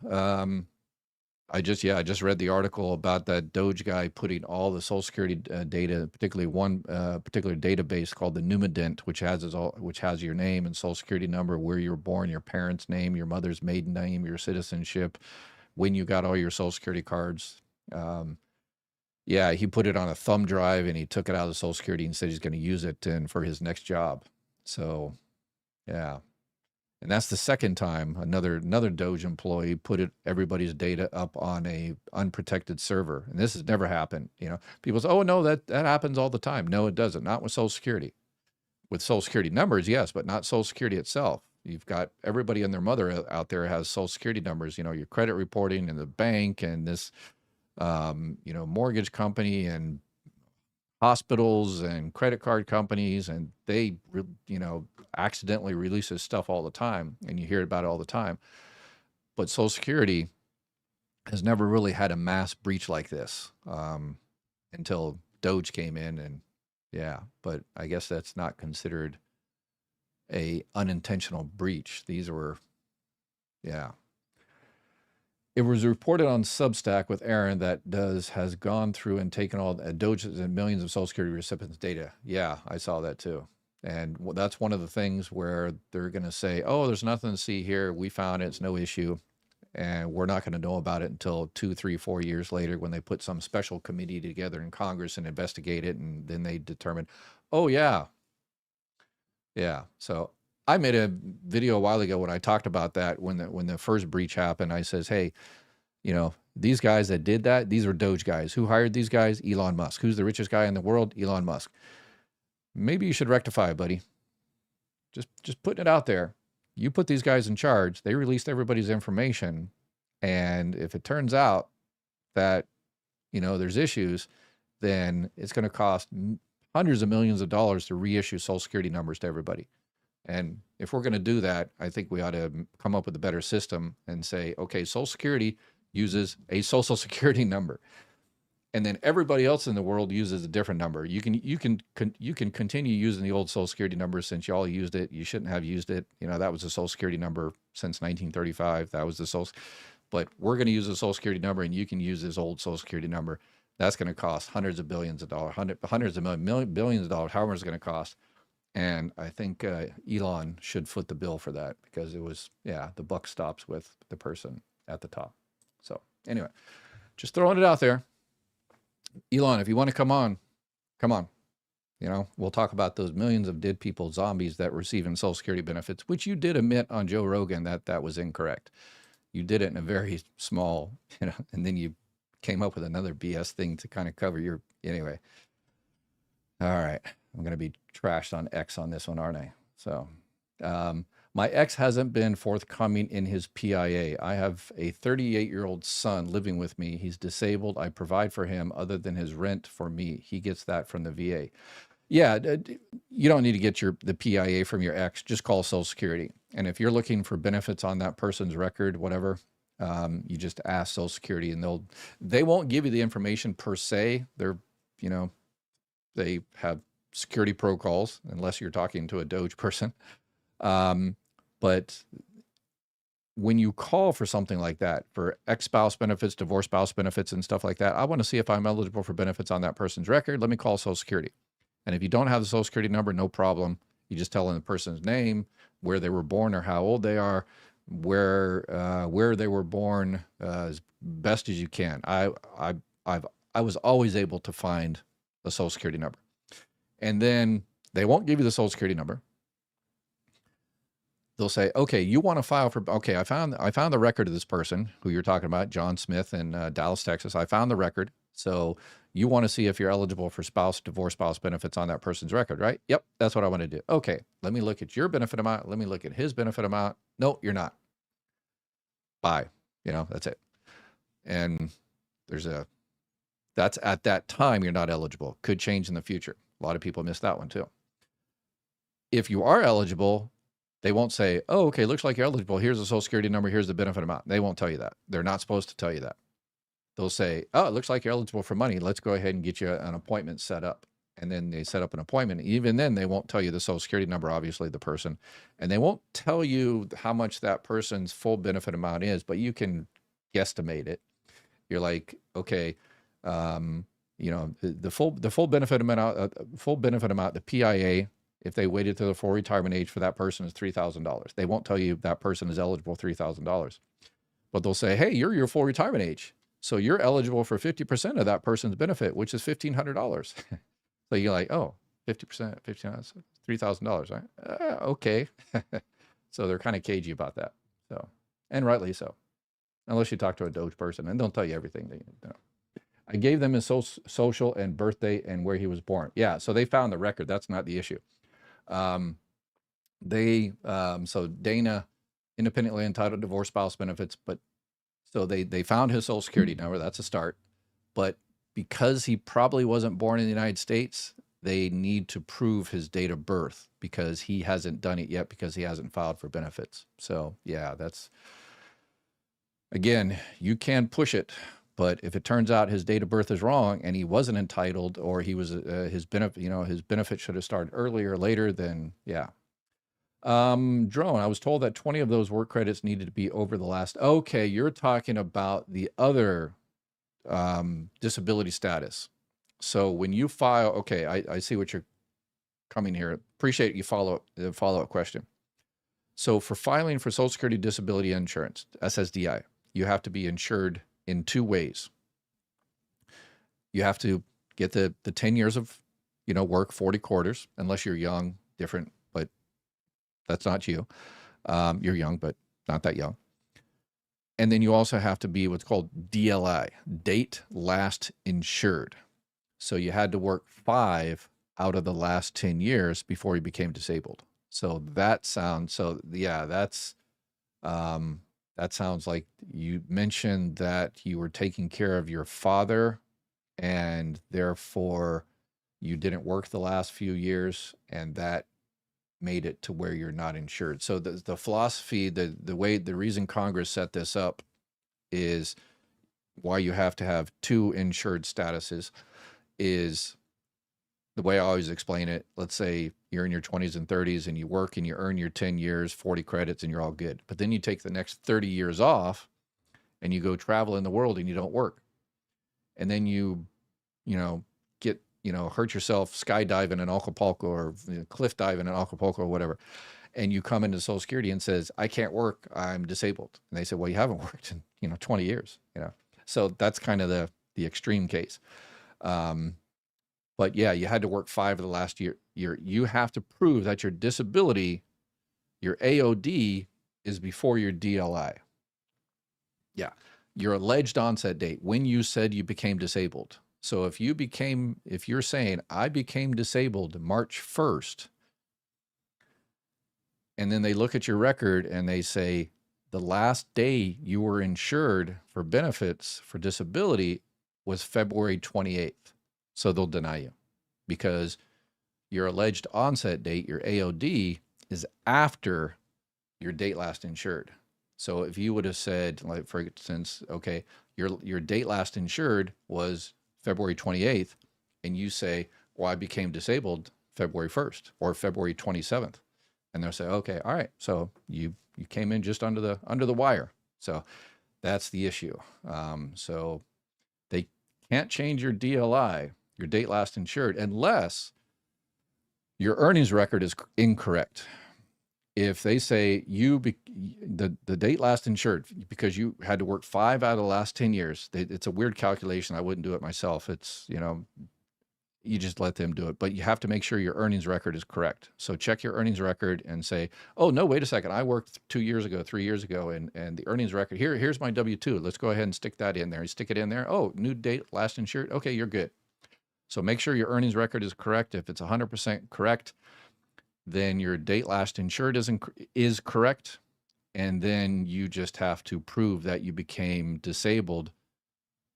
I just read the article about that Doge guy putting all the Social Security data, particularly one particular database called the Numident, which has your name and Social Security number, where you were born, your parents' name, your mother's maiden name, your citizenship, when you got all your Social Security cards. Yeah, he put it on a thumb drive and he took it out of Social Security and said he's going to use it for his next job. So, yeah. And that's the second time another Doge employee put everybody's data up on a unprotected server. And this has never happened. People say, oh, no, that happens all the time. No, it doesn't. Not with Social Security. With Social Security numbers, yes, but not Social Security itself. You've got everybody and their mother out there has Social Security numbers, your credit reporting and the bank and this, mortgage company and hospitals and credit card companies, and they, accidentally release this stuff all the time, and you hear about it all the time. But Social Security has never really had a mass breach like this until Doge came in, and yeah, but I guess that's not considered a unintentional breach. These were, yeah. It was reported on Substack with Aaron that has gone through and taken all Doge's and millions of Social Security recipients' data. Yeah, I saw that too. And that's one of the things where they're going to say, oh, there's nothing to see here. We found it. It's no issue. And we're not going to know about it until 2, 3, 4 years later when they put some special committee together in Congress and investigate it. And then they determine, oh, yeah. Yeah. So I made a video a while ago when I talked about that when the first breach happened. I says, hey, these guys that did that, these are Doge guys. Who hired these guys? Elon Musk. Who's the richest guy in the world? Elon Musk. Maybe you should rectify it, buddy. Just putting it out there. You put these guys in charge. They released everybody's information. And if it turns out that, there's issues, then it's going to cost hundreds of millions of dollars to reissue Social Security numbers to everybody. And if we're going to do that, I think we ought to come up with a better system and say, okay, Social Security uses a Social Security number. And then everybody else in the world uses a different number. You can continue using the old Social Security number since y'all used it. You shouldn't have used it. That was the Social Security number since 1935. That was the Social. But we're going to use a Social Security number, and you can use this old Social Security number. That's going to cost hundreds of billions of dollars, hundreds of billions of dollars, however it's going to cost. And I think Elon should foot the bill for that because it was, the buck stops with the person at the top. So anyway. Just throwing it out there. Elon, if you want to come on, come on. You know, we'll talk about those millions of dead people, zombies that receiving Social Security benefits, which you did admit on Joe Rogan that that was incorrect. You did it in a very small, you know, and then you came up with another BS thing to kind of cover your, anyway. All right. I'm going to be trashed on X on this one, aren't I? So, my ex hasn't been forthcoming in his PIA. I have a 38-year-old son living with me. He's disabled. I provide for him other than his rent for me. He gets that from the VA. Yeah, you don't need to get the PIA from your ex. Just call Social Security. And if you're looking for benefits on that person's record, whatever, you just ask Social Security, and they won't give you the information per se. They're, you know, they have security protocols unless you're talking to a Doge person. But when you call for something like that, for ex-spouse benefits, divorce spouse benefits, and stuff like that, I want to see if I'm eligible for benefits on that person's record. Let me call Social Security. And if you don't have the Social Security number, no problem. You just tell them the person's name, where they were born or how old they are, where they were born, as best as you can. I was always able to find the Social Security number. And then they won't give you the Social Security number. They'll say, okay, you want to file for, okay, I found the record of this person who you're talking about, John Smith in Dallas, Texas. I found the record. So you want to see if you're eligible for divorce spouse benefits on that person's record, right? Yep, that's what I want to do. Okay, let me look at your benefit amount. Let me look at his benefit amount. No, you're not. Bye. You know, that's it. And that's at that time, you're not eligible. Could change in the future. A lot of people miss that one too. If you are eligible, they won't say, oh, okay, looks like you're eligible. Here's the Social Security number. Here's the benefit amount. They won't tell you that. They're not supposed to tell you that. They'll say, oh, it looks like you're eligible for money. Let's go ahead and get you an appointment set up. And then they set up an appointment. Even then, they won't tell you the Social Security number, obviously, the person. And they won't tell you how much that person's full benefit amount is, but you can guesstimate it. You're like, okay, you know, the full benefit amount, the PIA, if they waited to the full retirement age for that person, is $3,000. They won't tell you that person is eligible $3,000, but they'll say, hey, you're your full retirement age, so you're eligible for 50% of that person's benefit, which is $1,500. So you're like, oh, 50%, $3,000, right? Okay. So they're kind of cagey about that. So, and rightly so, unless you talk to a Doge person, and they'll tell you everything they know. I gave them his social and birthday and where he was born. Yeah, so they found the record. That's not the issue. So Dana, independently entitled divorce spouse benefits, but so they found his Social Security number. That's a start. But because he probably wasn't born in the United States, they need to prove his date of birth because he hasn't done it yet because he hasn't filed for benefits. So yeah, that's, again, you can push it. But if it turns out his date of birth is wrong and he wasn't entitled, or he was his benefit should have started earlier or later, then yeah. Drone, I was told that 20 of those work credits needed to be over the last. Okay, you're talking about the other disability status. So when you file, okay, I see what you're coming here. Appreciate you follow-up question. So for filing for Social Security Disability Insurance, SSDI, you have to be insured in two ways. You have to get the 10 years of, work, 40 quarters, unless you're young, different, but that's not you. You're young, but not that young. And then you also have to be what's called DLI, date last insured. So you had to work 5 out of the last 10 years before you became disabled. So that sounds, that sounds like you mentioned that you were taking care of your father and therefore you didn't work the last few years, and that made it to where you're not insured. So the philosophy, the reason Congress set this up is why you have to have 2 insured statuses is the way I always explain it. Let's say you're in your 20s and 30s and you work and you earn your 10 years, 40 credits, and you're all good. But then you take the next 30 years off and you go travel in the world and you don't work. And then you get, hurt yourself skydiving in Acapulco or cliff diving in Acapulco or whatever. And you come into Social Security and says, I can't work, I'm disabled. And they say, well, you haven't worked in, 20 years, So that's kind of the extreme case. But yeah, you had to work 5 of the last year. You have to prove that your disability, your AOD, is before your DLI. Yeah, your alleged onset date, when you said you became disabled. So if you're saying I became disabled March 1st, and then they look at your record and they say the last day you were insured for benefits for disability was February 28th. So they'll deny you because your alleged onset date, your AOD, is after your date last insured. So if you would have said, like, for instance, okay, your date last insured was February 28th, and you say, well, I became disabled February 1st or February 27th. And they'll say, okay, all right, so you came in just under the wire. So that's the issue. So they can't change your DLI, your date last insured, unless your earnings record is incorrect. If they say the date last insured, because you had to work 5 out of the last 10 years, it's a weird calculation. I wouldn't do it myself. It's, you just let them do it, but you have to make sure your earnings record is correct. So check your earnings record and say, oh no, wait a second. I worked 2 years ago, 3 years ago, and the earnings record here's my W-2. Let's go ahead and stick that in there. You stick it in there. Oh, new date last insured. Okay, you're good. So make sure your earnings record is correct. If it's 100% correct, then your date last insured is correct. And then you just have to prove that you became disabled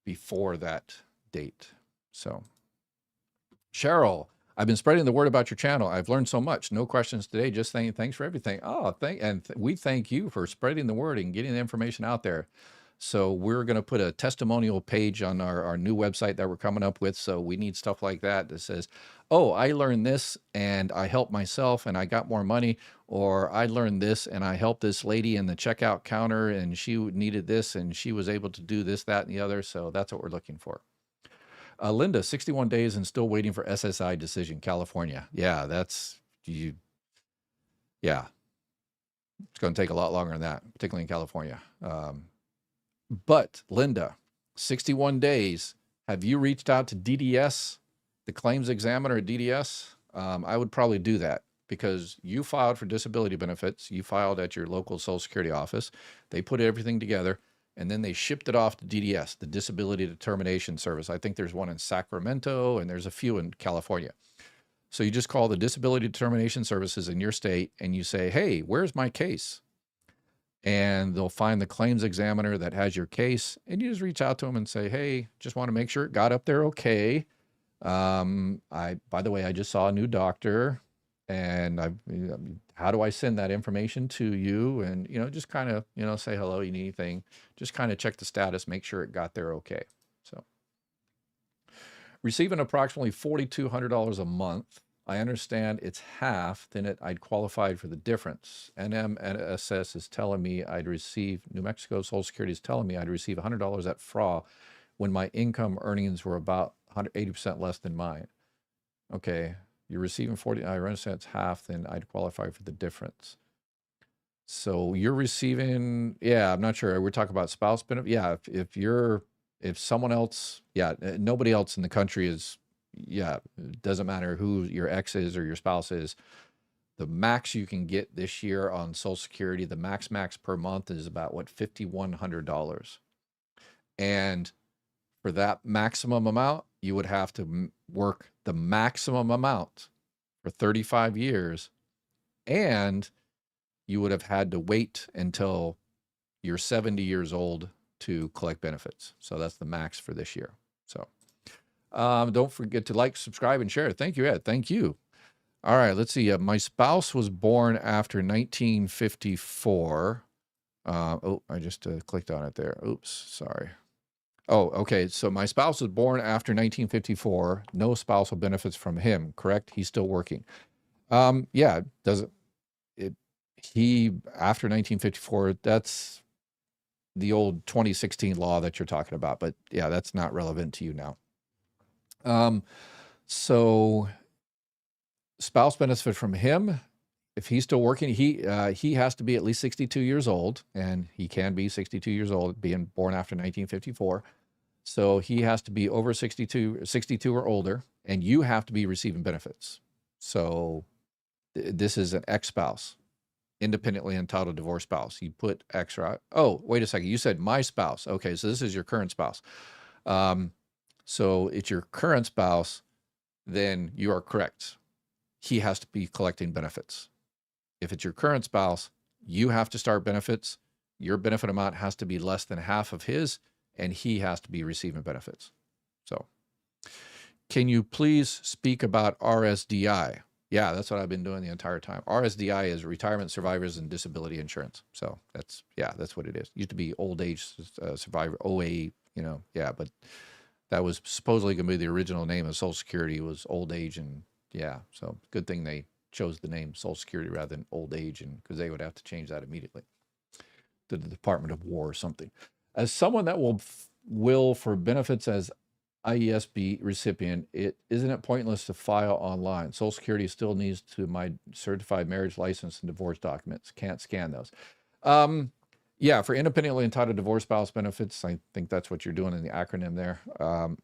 before that date. So Cheryl, I've been spreading the word about your channel. I've learned so much. No questions today. Just saying thanks for everything. Oh, we thank you for spreading the word and getting the information out there. So we're going to put a testimonial page on our new website that we're coming up with. So we need stuff like that says, oh, I learned this and I helped myself and I got more money, or I learned this and I helped this lady in the checkout counter and she needed this and she was able to do this, that, and the other. So that's what we're looking for. Linda, 61 days and still waiting for SSI decision, California. Yeah, yeah. It's going to take a lot longer than that, particularly in California. But Linda, 61 days. Have you reached out to DDS, the claims examiner at DDS? I would probably do that because you filed for disability benefits. You filed at your local Social Security office. They put everything together and then they shipped it off to DDS, the Disability Determination Service. I think there's one in Sacramento and there's a few in California. So you just call the Disability Determination Services in your state and you say, hey, where's my case? And they'll find the claims examiner that has your case, and you just reach out to them and say, hey, just want to make sure it got up there okay. By the way, I just saw a new doctor, and how do I send that information to you? And, just kind of, say hello, you need anything. Just kind of check the status, make sure it got there okay. So receiving approximately $4,200 a month. I understand it's half, then I'd qualified for the difference. NMSS is telling me New Mexico Social Security is telling me I'd receive $100 at FRA when my income earnings were about 180% less than mine. Okay, you're receiving 40, I understand it's half, then I'd qualify for the difference. So you're receiving, yeah, I'm not sure. We're talking about spouse benefit. Yeah, if someone else, nobody else in the country is, it doesn't matter who your ex is or your spouse is. The max you can get this year on Social Security, the max per month is about $5,100. And for that maximum amount, you would have to work the maximum amount for 35 years. And you would have had to wait until you're 70 years old to collect benefits. So that's the max for this year. So don't forget to like, subscribe, and share. Thank you, Ed. Thank you. All right, let's see. My spouse was born after 1954. I just clicked on it there. Oops, sorry. Oh, okay. So my spouse was born after 1954. No spousal benefits from him, correct? He's still working. Yeah, he, after 1954, that's the old 2016 law that you're talking about. But yeah, that's not relevant to you now. So spouse benefit from him, if he's still working, he has to be at least 62 years old, and he can be 62 years old, being born after 1954. So he has to be over 62 or older, and you have to be receiving benefits. So this is an ex-spouse, independently entitled divorce spouse. You put X, right? Oh, wait a second. You said my spouse. Okay, so this is your current spouse. So it's your current spouse, then you are correct. He has to be collecting benefits. If it's your current spouse, you have to start benefits. Your benefit amount has to be less than half of his, and he has to be receiving benefits. So can you please speak about RSDI? Yeah, that's what I've been doing the entire time. RSDI is Retirement Survivors and Disability Insurance. So that's what it is. Used to be old age survivor, OA, but that was supposedly going to be the original name of Social Security, was old age. And yeah, so good thing they chose the name Social Security rather than old age, and because they would have to change that immediately to the Department of War or something. As someone that will for benefits as IESB recipient, isn't it pointless to file online? Social Security still needs to my certified marriage license and divorce documents. Can't scan those. Yeah, for independently entitled divorce spouse benefits, I think that's what you're doing in the acronym there.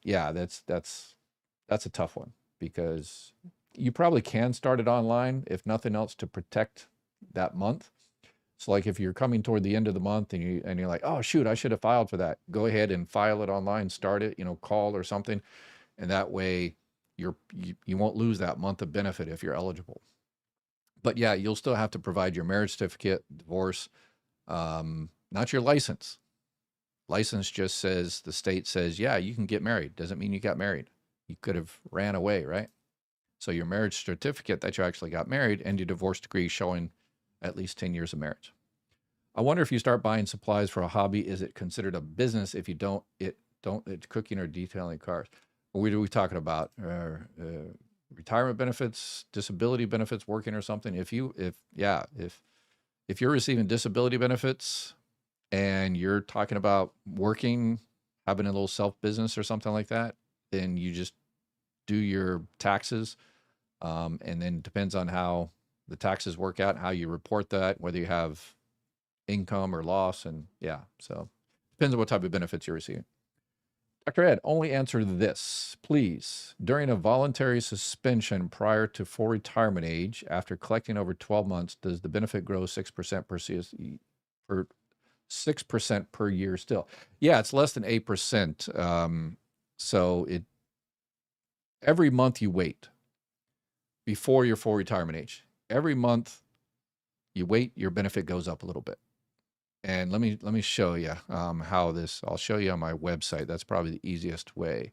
Yeah, that's a tough one, because you probably can start it online, if nothing else, to protect that month. So like if you're coming toward the end of the month and you're like, oh shoot, I should have filed for that. Go ahead and file it online, start it, call or something. And that way you won't lose that month of benefit if you're eligible. But yeah, you'll still have to provide your marriage certificate, divorce, not your license. License just says, the state says, yeah, you can get married. Doesn't mean you got married. You could have ran away, right? So your marriage certificate that you actually got married, and your divorce degree showing at least 10 years of marriage. I wonder if you start buying supplies for a hobby, is it considered a business if you don't it's cooking or detailing cars? What are we talking about? Retirement benefits, disability benefits, working or something? If you're receiving disability benefits and you're talking about working, having a little self business or something like that, then you just do your taxes. And then it depends on how the taxes work out, how you report that, whether you have income or loss. And yeah, so depends on what type of benefits you're receiving. Dr. Ed, only answer this, please. During a voluntary suspension prior to full retirement age, after collecting over 12 months, does the benefit grow 6% per 6% per year still? Yeah, it's less than 8%. So every month you wait before your full retirement age, every month you wait, your benefit goes up a little bit. And let me show you how this, I'll show you on my website. That's probably the easiest way.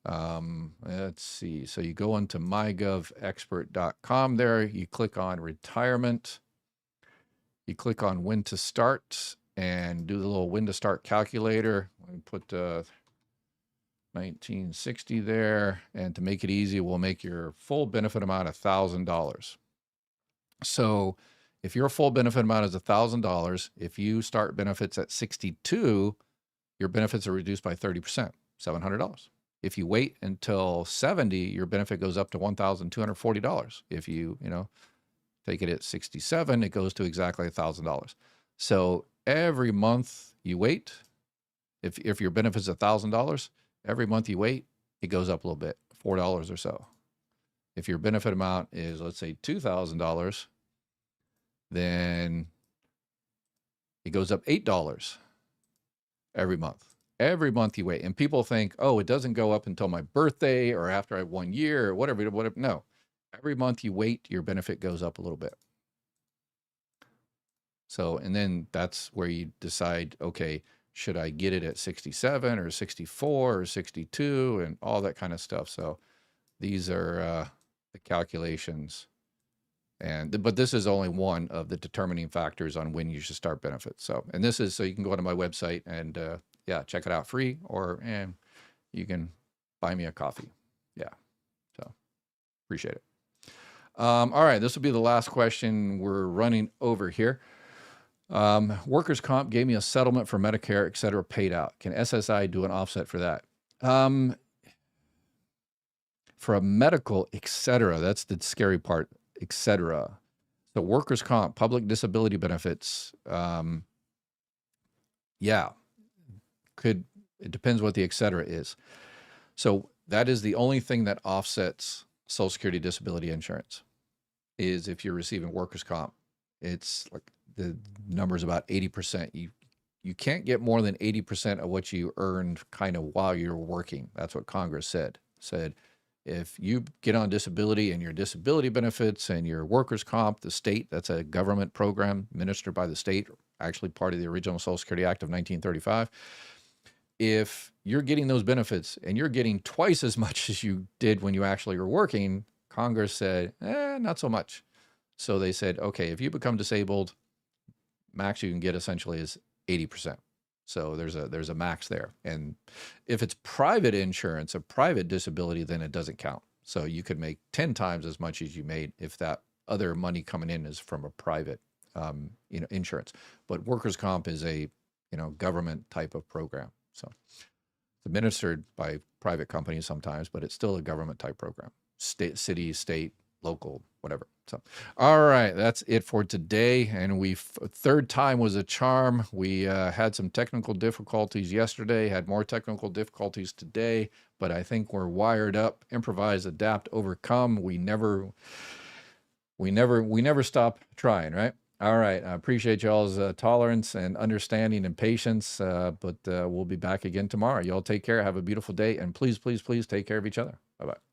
Let's see. So you go into mygovexpert.com there, you click on retirement, you click on when to start, and do the little when to start calculator. We put 1960 there, and to make it easy, we'll make your full benefit amount $1,000. So if your full benefit amount is $1,000, if you start benefits at 62, your benefits are reduced by 30%, $700. If you wait until 70, your benefit goes up to $1,240. If you take it at 67, it goes to exactly $1,000. So every month you wait, if your benefit's $1,000, every month you wait, it goes up a little bit, $4 or so. If your benefit amount is, let's say, $2,000, then it goes up $8 every month. Every month you wait. And people think, oh, it doesn't go up until my birthday or after I have 1 year or whatever. No, every month you wait, your benefit goes up a little bit. So, and then that's where you decide, okay, should I get it at 67 or 64 or 62 and all that kind of stuff. So these are the calculations. But this is only one of the determining factors on when you should start benefits. So, and this is, so you can go to my website and yeah, check it out free, or you can buy me a coffee. Yeah. So appreciate it. All right. This will be the last question. We're running over here. Workers' comp gave me a settlement for Medicare, et cetera, paid out. Can SSI do an offset for that? For a medical, et cetera, that's the scary part, et cetera. So workers' comp, public disability benefits, yeah, could It depends what the et cetera is. So that is the only thing that offsets Social Security disability insurance, is if you're receiving workers' comp. It's like the number's about 80%. You can't get more than 80% of what you earned kind of while you're working. That's what Congress said. Said if you get on disability and your disability benefits and your workers' comp, the state, that's a government program administered by the state, actually part of the original Social Security Act of 1935. If you're getting those benefits and you're getting twice as much as you did when you actually were working, Congress said, not so much. So they said, okay, if you become disabled, max you can get essentially is 80%. So there's a max there. And if it's private insurance, a private disability, then it doesn't count. So you could make 10 times as much as you made if that other money coming in is from a private insurance. But workers' comp is a government type of program. So it's administered by private companies sometimes, but it's still a government type program. City, state, local, whatever. So, all right, that's it for today. And third time was a charm. We had some technical difficulties yesterday, had more technical difficulties today, but I think we're wired up. Improvise, adapt, overcome. We never stop trying, right? All right, I appreciate y'all's tolerance and understanding and patience, but we'll be back again tomorrow. Y'all take care. Have a beautiful day, and please, please, please take care of each other. Bye-bye.